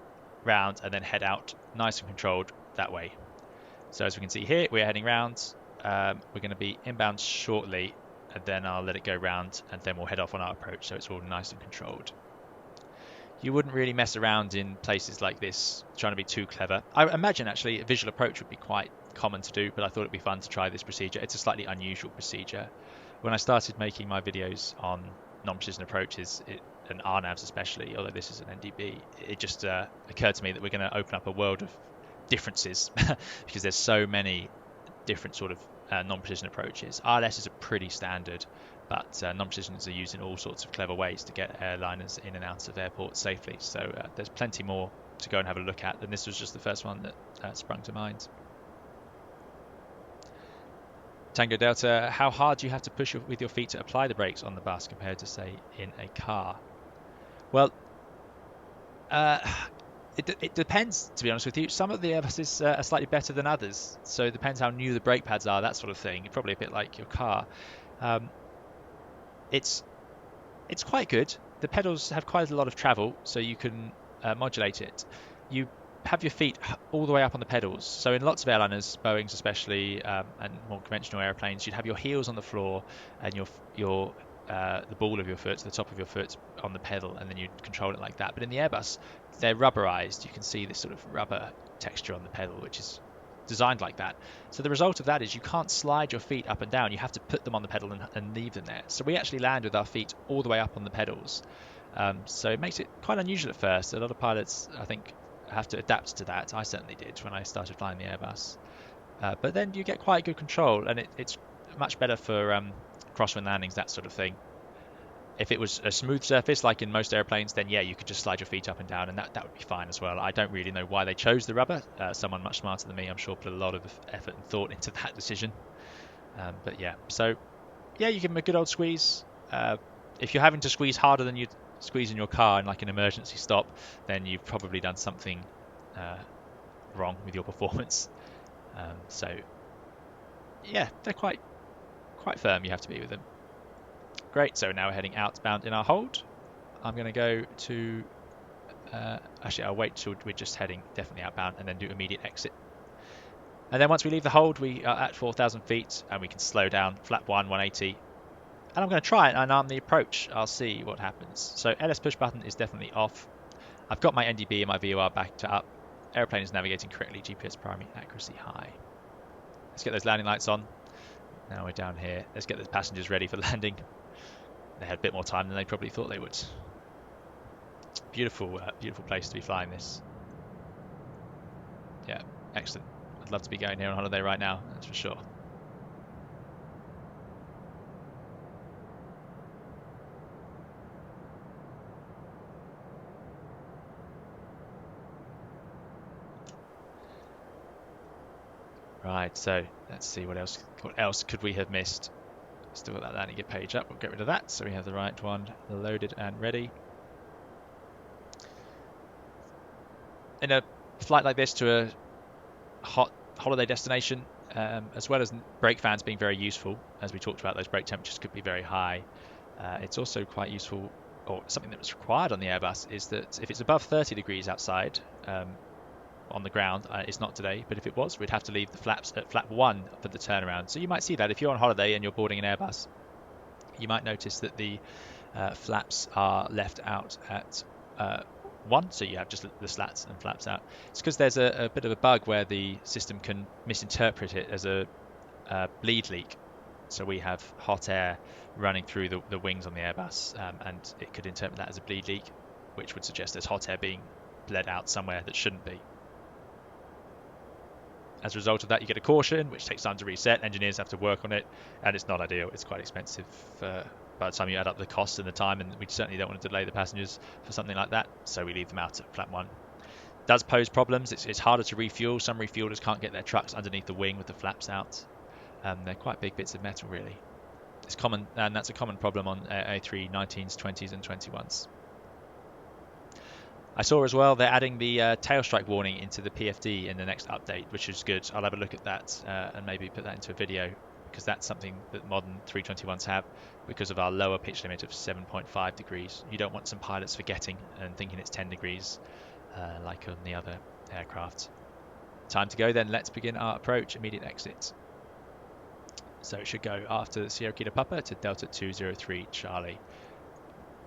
round, and then head out nice and controlled that way. So as we can see here, we're heading round. We're going to be inbound shortly, and then I'll let it go round, and then we'll head off on our approach. So it's all nice and controlled. You wouldn't really mess around in places like this, trying to be too clever. I imagine actually a visual approach would be quite common to do, but I thought it'd be fun to try this procedure. It's a slightly unusual procedure. When I started making my videos on non-precision approaches, and RNAVs especially, although this is an NDB, it just occurred to me that we're going to open up a world of differences because there's so many different sort of non-precision approaches. RLS is a pretty standard, but non-precisions are used in all sorts of clever ways to get airliners in and out of airports safely. So there's plenty more to go and have a look at, and this was just the first one that sprung to mind. Tango Delta, how hard do you have to push with your feet to apply the brakes on the bus compared to, say, in a car? Well, it depends, to be honest with you. Some of the Airbuses are slightly better than others, so it depends how new the brake pads are, that sort of thing. Probably a bit like your car. It's quite good. The pedals have quite a lot of travel, so you can modulate it. You have your feet all the way up on the pedals. So in lots of airliners, Boeings especially, and more conventional airplanes, you'd have your heels on the floor and the ball of your foot, the top of your foot on the pedal, and then you'd control it like that. But in the Airbus, they're rubberized. You can see this sort of rubber texture on the pedal, which is designed like that. So the result of that is you can't slide your feet up and down. You have to put them on the pedal and leave them there. So we actually land with our feet all the way up on the pedals. So it makes it quite unusual at first. A lot of pilots, I think, have to adapt to that. I certainly did when I started flying the Airbus. But then you get quite good control, and it's much better for crosswind landings, that sort of thing. If it was a smooth surface, like in most airplanes, then yeah, you could just slide your feet up and down, and that would be fine as well. I don't really know why they chose the rubber. Someone much smarter than me, I'm sure, put a lot of effort and thought into that decision. But yeah, so yeah, you give them a good old squeeze. If you're having to squeeze harder than you'd squeeze in your car in like an emergency stop, then you've probably done something wrong with your performance. So yeah, they're quite firm. You have to be with them. Great, so now we're heading outbound in our hold. I'm going to go to, actually I'll wait till we're just heading definitely outbound and then do immediate exit. And then once we leave the hold, we are at 4,000 feet and we can slow down, flap 180. And I'm going to try and unarm the approach. I'll see what happens. So LS push button is definitely off. I've got my NDB and my VOR backed up. Airplane is navigating correctly, GPS primary accuracy high. Let's get those landing lights on. Now we're down here. Let's get the passengers ready for landing. They had a bit more time than they probably thought they would. Beautiful, beautiful place to be flying this. Yeah, excellent. I'd love to be going here on holiday right now, that's for sure. Right, so let's see what else could we have missed. Still got that landing gear page up. We'll get rid of that so we have the right one loaded and ready. In a flight like this to a hot holiday destination, as well as brake fans being very useful, as we talked about, those brake temperatures could be very high. It's also quite useful, or something that was required on the Airbus, is that if it's above 30 degrees outside on the ground, it's not today, but if it was, we'd have to leave the flaps at flap 1 for the turnaround. So you might see that if you're on holiday and you're boarding an Airbus, you might notice that the flaps are left out at 1, so you have just the slats and flaps out. It's because there's a bit of a bug where the system can misinterpret it as a bleed leak. So we have hot air running through the wings on the Airbus, and it could interpret that as a bleed leak, which would suggest there's hot air being bled out somewhere that shouldn't be. As a result of that, you get a caution, which takes time to reset. Engineers have to work on it, and it's not ideal. It's quite expensive by the time you add up the cost and the time, and we certainly don't want to delay the passengers for something like that, so we leave them out at flap 1. Does pose problems. It's harder to refuel. Some refuelers can't get their trucks underneath the wing with the flaps out. They're quite big bits of metal, really. It's common, and that's a common problem on A319s, 20s, and 21s. I saw as well they're adding the tail strike warning into the PFD in the next update, which is good. I'll have a look at that and maybe put that into a video, because that's something that modern 321s have because of our lower pitch limit of 7.5 degrees. You don't want some pilots forgetting and thinking it's 10 degrees like on the other aircraft. Time to go then. Let's begin our approach. Immediate exit. So it should go after Sierra Kilo Papa to Delta 203 Charlie.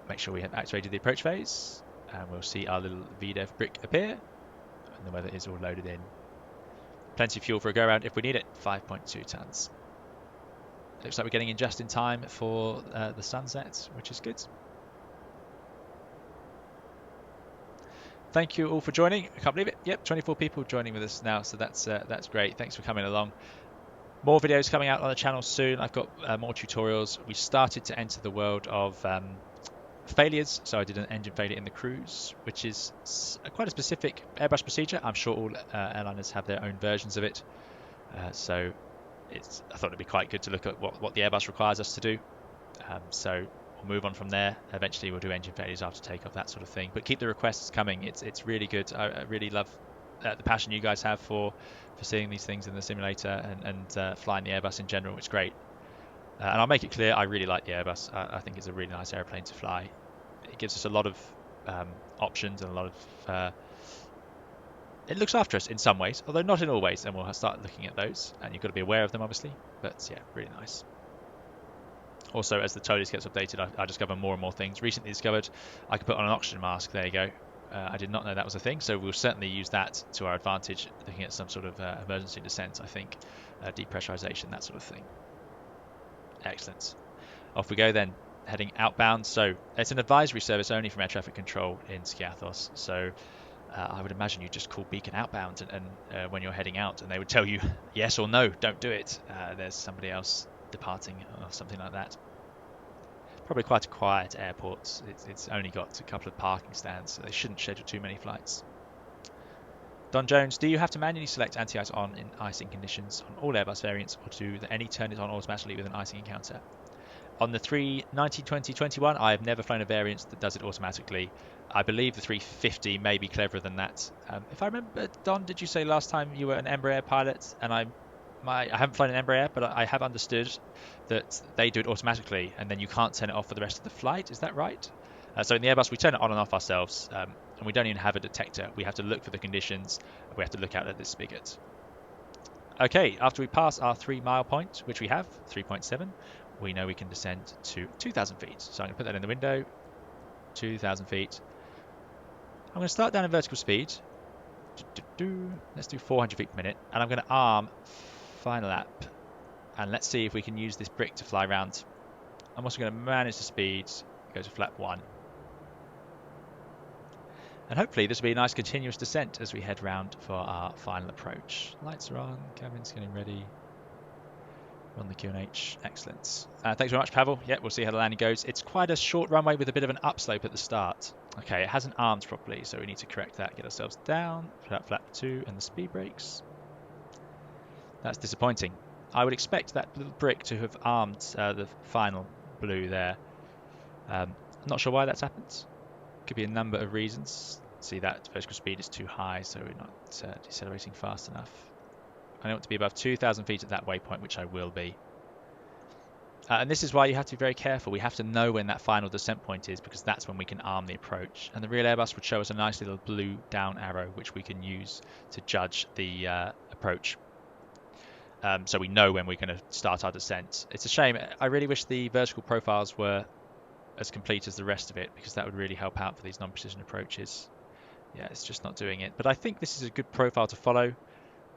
Make sure we have activated the approach phase, and we'll see our little VDEV brick appear, and the weather is all loaded in. Plenty of fuel for a go-around if we need it, 5.2 tons. Looks like we're getting in just in time for the sunset, which is good. Thank you all for joining. I can't believe it. Yep, 24 people joining with us now, so that's great. Thanks for coming along. More videos coming out on the channel soon. I've got more tutorials. We started to enter the world of failures, so I did an engine failure in the cruise, which is quite a specific Airbus procedure. I'm sure all airliners have their own versions of it, so I thought it'd be quite good to look at what the Airbus requires us to do. So we'll move on from there. Eventually we'll do engine failures after takeoff, that sort of thing, but keep the requests coming. It's really good. I really love the passion you guys have for seeing these things in the simulator and flying the Airbus in general. It's great. And I'll make it clear, I really like the Airbus. I think it's a really nice airplane to fly. It gives us a lot of options and a lot of... it looks after us in some ways, although not in all ways, and we'll start looking at those. And you've got to be aware of them, obviously. But yeah, really nice. Also, as the Toliss gets updated, I discover more and more things. Recently discovered I could put on an oxygen mask. There you go. I did not know that was a thing, so we'll certainly use that to our advantage, looking at some sort of emergency descent, I think, depressurization, that sort of thing. Excellent. Off we go then, heading outbound. So it's an advisory service only from air traffic control in Skiathos. So I would imagine you just call beacon outbound and when you're heading out, and they would tell you yes or no, don't do it. There's somebody else departing or something like that. Probably quite a quiet airport. It's only got a couple of parking stands, so they shouldn't schedule too many flights. Don Jones, do you have to manually select anti-ice on in icing conditions on all Airbus variants, or do any turn it on automatically with an icing encounter? On the 390, 20, 21, I have never flown a variant that does it automatically. I believe the 350 may be cleverer than that. If I remember, Don, did you say last time you were an Embraer pilot? And I haven't flown an Embraer, but I have understood that they do it automatically, and then you can't turn it off for the rest of the flight. Is that right? So in the Airbus, we turn it on and off ourselves, and we don't even have a detector. We have to look for the conditions. We have to look out at this spigot. Okay, after we pass our 3 mile point, which we have, 3.7, we know we can descend to 2,000 feet. So I'm going to put that in the window, 2,000 feet. I'm going to start down in vertical speed. Let's do 400 feet per minute, and I'm going to arm final lap, and let's see if we can use this brick to fly around. I'm also going to manage the speed, go to flap 1. And hopefully this will be a nice continuous descent as we head round for our final approach. Lights are on, cabin's getting ready. We're on the QNH, excellent. Thanks very much, Pavel. Yeah, we'll see how the landing goes. It's quite a short runway with a bit of an upslope at the start. Okay, it hasn't armed properly, so we need to correct that. Get ourselves down, put out flap 2 and the speed brakes. That's disappointing. I would expect that little brick to have armed the final blue there. I'm not sure why that's happened. Could be a number of reasons. See, that vertical speed is too high, so we're not decelerating fast enough. I want to be above 2,000 feet at that waypoint, which I will be. And this is why you have to be very careful. We have to know when that final descent point is, because that's when we can arm the approach. And the real Airbus would show us a nice little blue down arrow, which we can use to judge the approach. So we know when we're going to start our descent. It's a shame. I really wish the vertical profiles were as complete as the rest of it, because that would really help out for these non-precision approaches. Yeah, it's just not doing it. But I think this is a good profile to follow.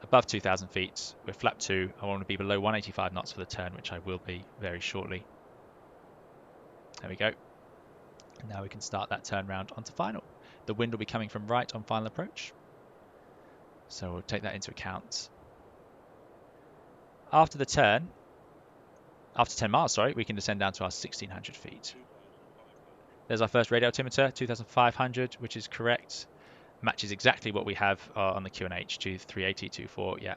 Above 2,000 feet, we're flap 2. I want to be below 185 knots for the turn, which I will be very shortly. There we go. Now we can start that turn round onto final. The wind will be coming from right on final approach, so we'll take that into account. After the turn, after 10 miles, sorry, we can descend down to our 1,600 feet. There's our first radio altimeter, 2,500, which is correct. Matches exactly what we have on the QNH, 380, 24, yeah.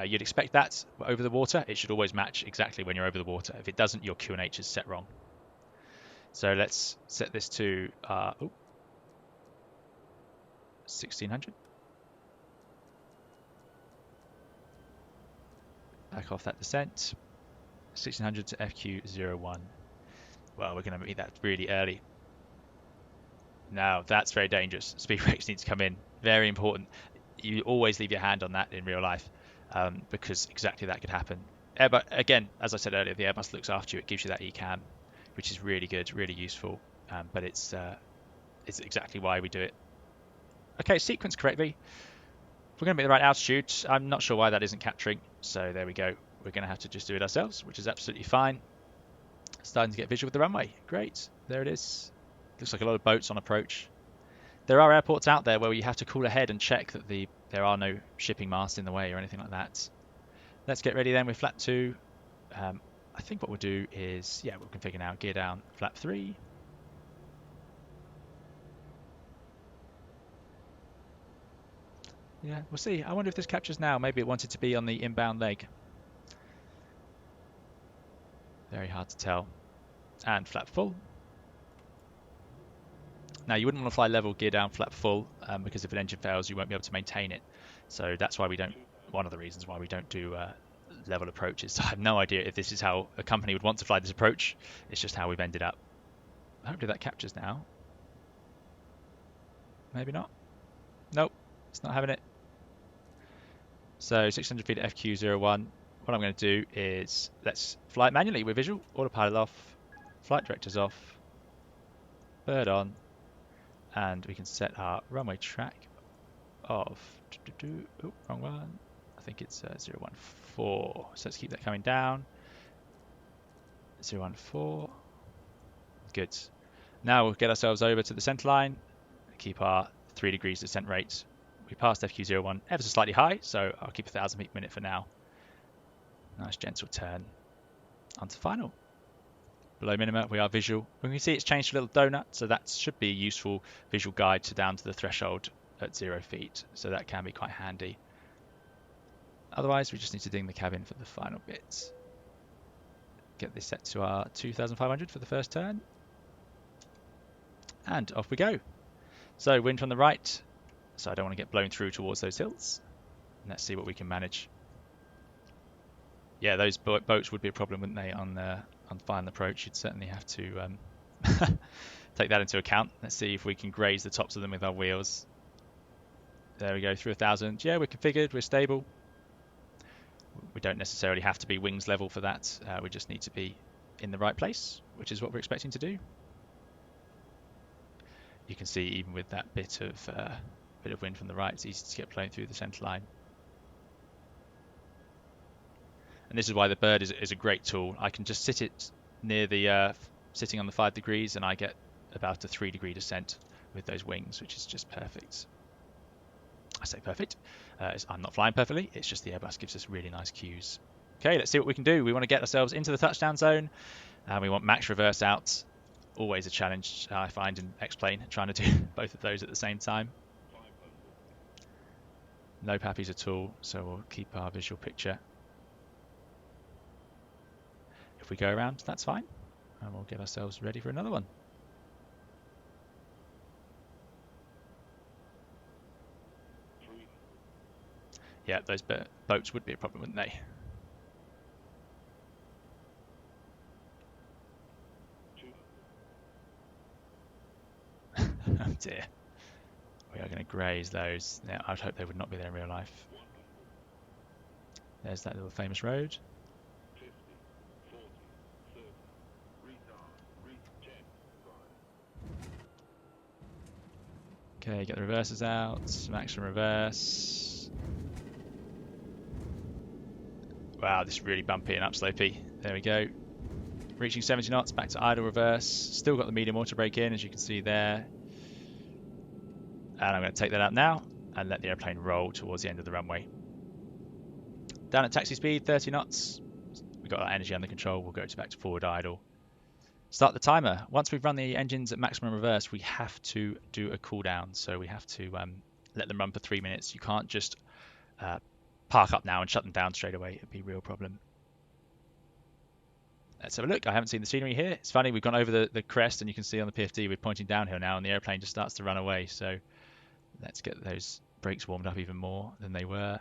You'd expect that over the water. It should always match exactly when you're over the water. If it doesn't, your QNH is set wrong. So let's set this to 1,600. Back off that descent. 1,600 to FQ01. Well, we're going to meet that really early. Now, that's very dangerous. Speed brakes need to come in. Very important. You always leave your hand on that in real life, because exactly that could happen. Airbus, again, as I said earlier, the Airbus looks after you. It gives you that ECAM, which is really good, really useful. But it's exactly why we do it. Okay, sequence correctly. We're going to be at the right altitude. I'm not sure why that isn't capturing. So there we go. We're going to have to just do it ourselves, which is absolutely fine. Starting to get visual with the runway. Great. There it is. Looks like a lot of boats on approach. There are airports out there where you have to call ahead and check that there are no shipping masts in the way or anything like that. Let's get ready then with flap 2. I think what we'll do is, we'll configure now, gear down, flap 3. Yeah, we'll see. I wonder if this captures now. Maybe it wanted to be on the inbound leg. Very hard to tell. And flap full. Now, you wouldn't want to fly level gear down flap full, because if an engine fails, you won't be able to maintain it. So that's why we don't, one of the reasons why we don't do level approaches. So I have no idea if this is how a company would want to fly this approach. It's just how we've ended up. Hopefully that captures now. Maybe not. Nope, it's not having it. So 600 feet at FQ01. What I'm going to do is let's fly it manually with visual, autopilot off, flight directors off, bird on, and we can set our runway track of, wrong one, I think it's 014. So let's keep that coming down. 014. Good. Now we'll get ourselves over to the center line, keep our 3 degrees descent rate. We passed FQ01 ever so slightly high, so I'll keep 1,000 feet per minute for now. Nice gentle turn onto final. Below minima, we are visual. We can see it's changed to a little donut, so that should be a useful visual guide to down to the threshold at 0 feet. So that can be quite handy. Otherwise, we just need to ding the cabin for the final bit. Get this set to our 2,500 for the first turn. And off we go. So wind from the right. So I don't want to get blown through towards those hills. Let's see what we can manage. Yeah, those boats would be a problem, wouldn't they, on final approach? You'd certainly have to take that into account. Let's see if we can graze the tops of them with our wheels. There we go, through 1,000. Yeah, we're configured, we're stable. We don't necessarily have to be wings level for that. We just need to be in the right place, which is what we're expecting to do. You can see even with that bit of wind from the right, it's easy to get blown through the centre line. And this is why the bird is a great tool. I can just sit it near the sitting on the 5 degrees, and I get about a 3 degree descent with those wings, which is just perfect. I say perfect. I'm not flying perfectly. It's just the Airbus gives us really nice cues. Okay, let's see what we can do. We want to get ourselves into the touchdown zone, and we want max reverse out. Always a challenge, I find, in X-Plane, trying to do both of those at the same time. No pappies at all, so we'll keep our visual picture. If we go around, that's fine, and we'll get ourselves ready for another one. Yeah, those boats would be a problem, wouldn't they? dear. We are going to graze those. Now, I'd hope they would not be there in real life. There's that little famous road. Okay, get the reversers out. Maximum reverse. Wow, this is really bumpy and upslopey. There we go. Reaching 70 knots, back to idle reverse. Still got the medium auto brake in, as you can see there. And I'm going to take that out now and let the airplane roll towards the end of the runway. Down at taxi speed, 30 knots. We've got our energy under control. We'll go back to forward idle. Start the timer. Once we've run the engines at maximum reverse, we have to do a cool down. So we have to let them run for 3 minutes. You can't just park up now and shut them down straight away. It'd be a real problem. Let's have a look. I haven't seen the scenery here. It's funny, we've gone over the crest and you can see on the PFD we're pointing downhill now and the airplane just starts to run away. So let's get those brakes warmed up even more than they were.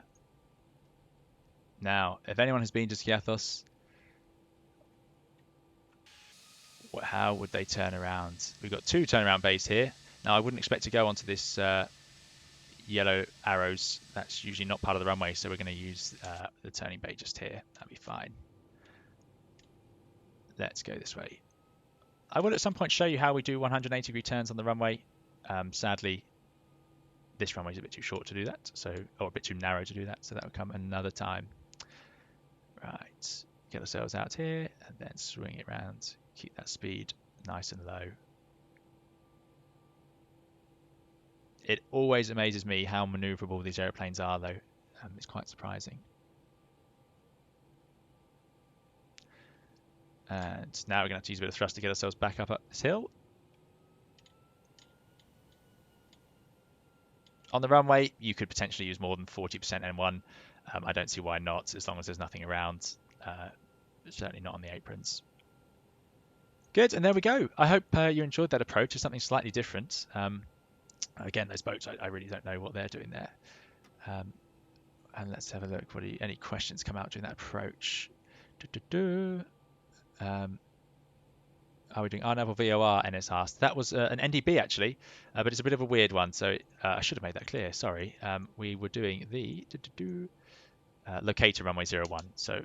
Now, if anyone has been to Skiathos, how would they turn around? We've got 2 turnaround bays here. Now, I wouldn't expect to go onto this yellow arrows. That's usually not part of the runway, so we're going to use the turning bay just here. That'd be fine. Let's go this way. I will at some point show you how we do 180-degree turns on the runway. Sadly, this runway is a bit too short to do that, or a bit too narrow to do that, so that will come another time. Right, get ourselves out here and then swing it around. Keep that speed nice and low. It always amazes me how maneuverable these airplanes are, though. It's quite surprising. And now we're going to have to use a bit of thrust to get ourselves back up this hill. On the runway, you could potentially use more than 40% N1. I don't see why not, as long as there's nothing around. Certainly not on the aprons. Good, and there we go. I hope you enjoyed that approach. It's something slightly different. Again, those boats, I really don't know what they're doing there. And let's have a look. Any questions come out during that approach? Are we doing R-Naval VOR, NS asked. That was an NDB actually, but it's a bit of a weird one, so I should have made that clear, sorry. We were doing the locator runway 01, so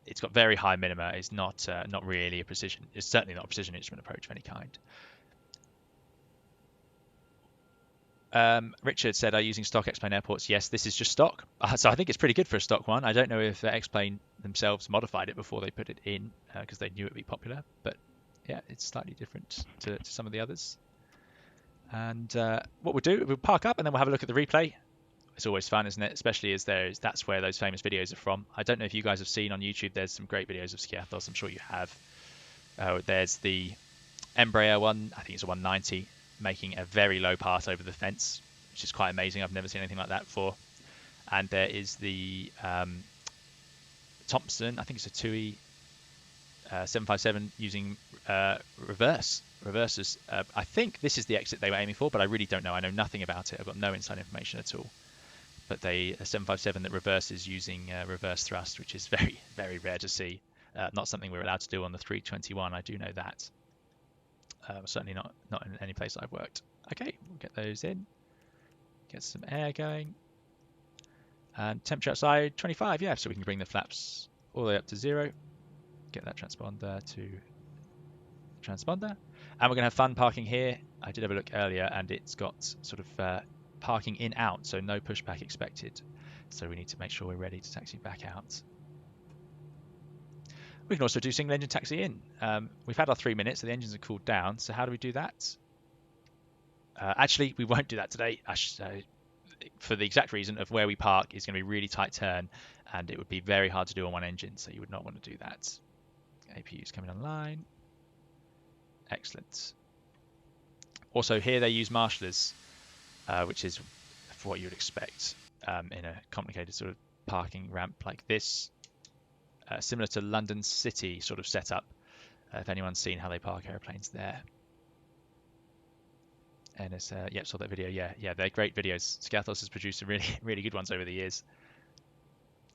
it's got very high minima. It's not really a precision. It's certainly not a precision instrument approach of any kind. Richard said, are you using stock X-Plane airports? Yes, this is just stock. So I think it's pretty good for a stock one. I don't know if X-Plane themselves modified it before they put it in because they knew it would be popular. But yeah, it's slightly different to some of the others. And what we'll do, we'll park up and then we'll have a look at the replay. It's always fun, isn't it? Especially as that's where those famous videos are from. I don't know if you guys have seen on YouTube, there's some great videos of Skiathos. I'm sure you have. There's the Embraer one, I think it's a 190, making a very low pass over the fence, which is quite amazing. I've never seen anything like that before. And there is the Thompson, I think it's a TUI 757 using reversers. I think this is the exit they were aiming for, but I really don't know. I know nothing about it. I've got no inside information at all. But a 757 that reverses using reverse thrust, which is very, very rare to see. Not something we're allowed to do on the 321. I do know that. Certainly not in any place I've worked. Okay, we'll get those in. Get some air going. And temperature outside 25, yeah, so we can bring the flaps all the way up to 0. Get that transponder to transponder. And we're going to have fun parking here. I did have a look earlier and it's got sort of parking in out, so no pushback expected. So we need to make sure we're ready to taxi back out. We can also do single engine taxi in. We've had our 3 minutes, so the engines are cooled down. So how do we do that? Actually, we won't do that today. For the exact reason of where we park is going to be a really tight turn, and it would be very hard to do on one engine, so you would not want to do that. APU's coming online. Excellent. Also here they use marshallers, which is for what you would expect in a complicated sort of parking ramp like this. Similar to London City sort of setup, if anyone's seen how they park airplanes there. And it's, yep, saw that video. Yeah, they're great videos. Skiathos has produced some really, really good ones over the years.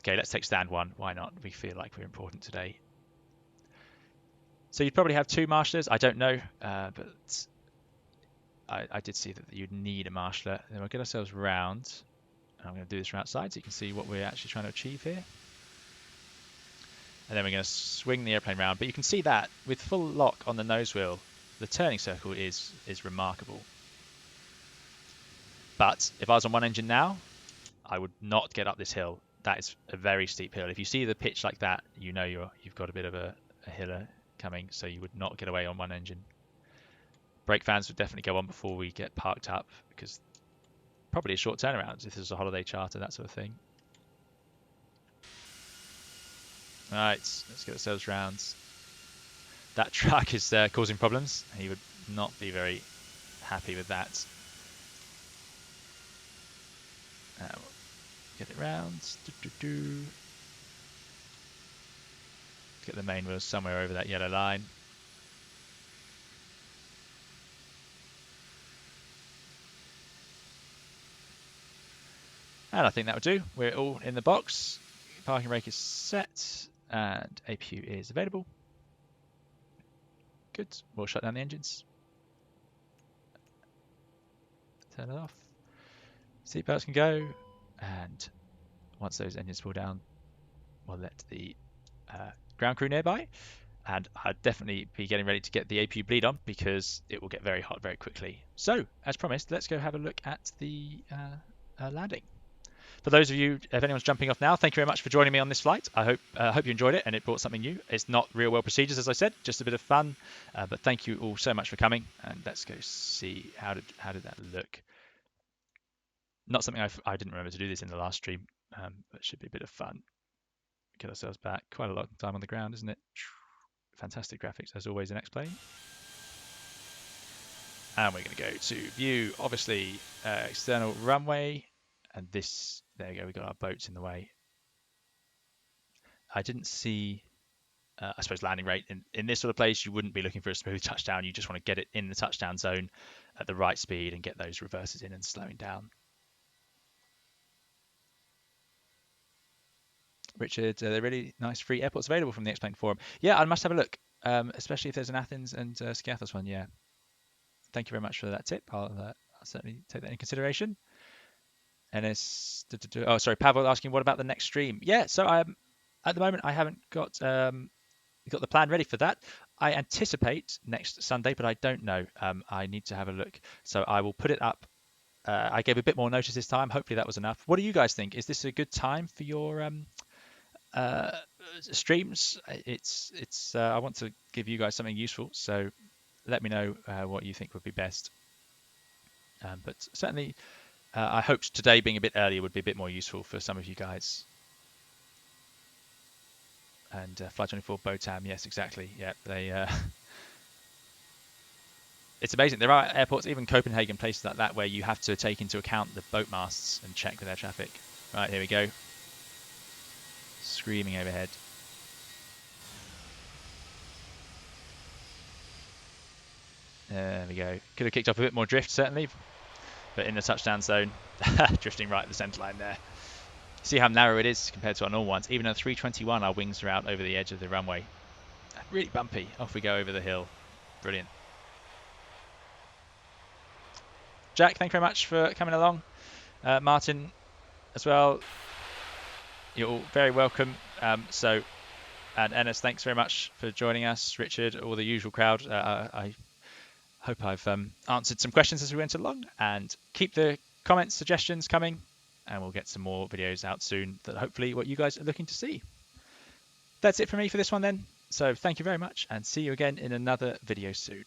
Okay, let's take stand one. Why not? We feel like we're important today. So you'd probably have 2 marshallers. I don't know, but I did see that you'd need a marshaller. Then we'll get ourselves round. I'm going to do this from outside so you can see what we're actually trying to achieve here. And then we're going to swing the airplane round. But you can see that with full lock on the nose wheel, the turning circle is remarkable. But if I was on one engine now, I would not get up this hill. That is a very steep hill. If you see the pitch like that, you know you've got a bit of a hiller coming, so you would not get away on one engine. Brake fans would definitely go on before we get parked up, because probably a short turnaround if this is a holiday charter, that sort of thing. Right, let's get ourselves round. That truck is causing problems. He would not be very happy with that. Get it round. Get the main wheels somewhere over that yellow line. And I think that would do. We're all in the box. Parking brake is set and APU is available. Good. We'll shut down the engines. Turn it off. Seatbelts can go. And once those engines fall down, we'll let the ground crew nearby. And I'd definitely be getting ready to get the APU bleed on, because it will get very hot very quickly. So, as promised, let's go have a look at the landing. For those of you, if anyone's jumping off now, thank you very much for joining me on this flight. I hope you enjoyed it and it brought something new. It's not real world procedures, as I said, just a bit of fun. But thank you all so much for coming, and let's go see how did that look. Not something I didn't remember to do this in the last stream, but it should be a bit of fun. Get ourselves back. Quite a lot of time on the ground, isn't it? Fantastic graphics as always in X-Plane. And we're going to go to view, obviously, external runway. And this, there we go, we've got our boats in the way. I didn't see, I suppose, landing rate. In this sort of place, you wouldn't be looking for a smooth touchdown. You just want to get it in the touchdown zone at the right speed and get those reverses in and slowing down. Richard, there are really nice free airports available from the X-Plane forum. Yeah, I must have a look, especially if there's an Athens and Skiathos one, yeah. Thank you very much for that tip. I'll certainly take that in consideration. Oh, sorry, Pavel asking, what about the next stream? Yeah, so at the moment I haven't got the plan ready for that. I anticipate next Sunday, but I don't know. I need to have a look. So I will put it up. I gave a bit more notice this time. Hopefully that was enough. What do you guys think? Is this a good time for your streams? It's I want to give you guys something useful, so let me know what you think would be best. But certainly, I hoped today being a bit earlier would be a bit more useful for some of you guys. And Flight 24 Botam, yes, exactly. Yeah, they. It's amazing. There are airports, even Copenhagen, places like that, where you have to take into account the boat masts and check their traffic. Right, here we go. Screaming overhead. There we go. Could have kicked off a bit more drift, certainly, but in the touchdown zone, drifting right at the centre line there. See how narrow it is compared to our normal ones. Even at 321, our wings are out over the edge of the runway. Really bumpy. Off we go over the hill. Brilliant. Jack, thank you very much for coming along. Martin as well. You're all very welcome. And Ennis, thanks very much for joining us. Richard, all the usual crowd. I hope I've answered some questions as we went along. And keep the comments, suggestions coming. And we'll get some more videos out soon that hopefully what you guys are looking to see. That's it for me for this one then. So thank you very much and see you again in another video soon.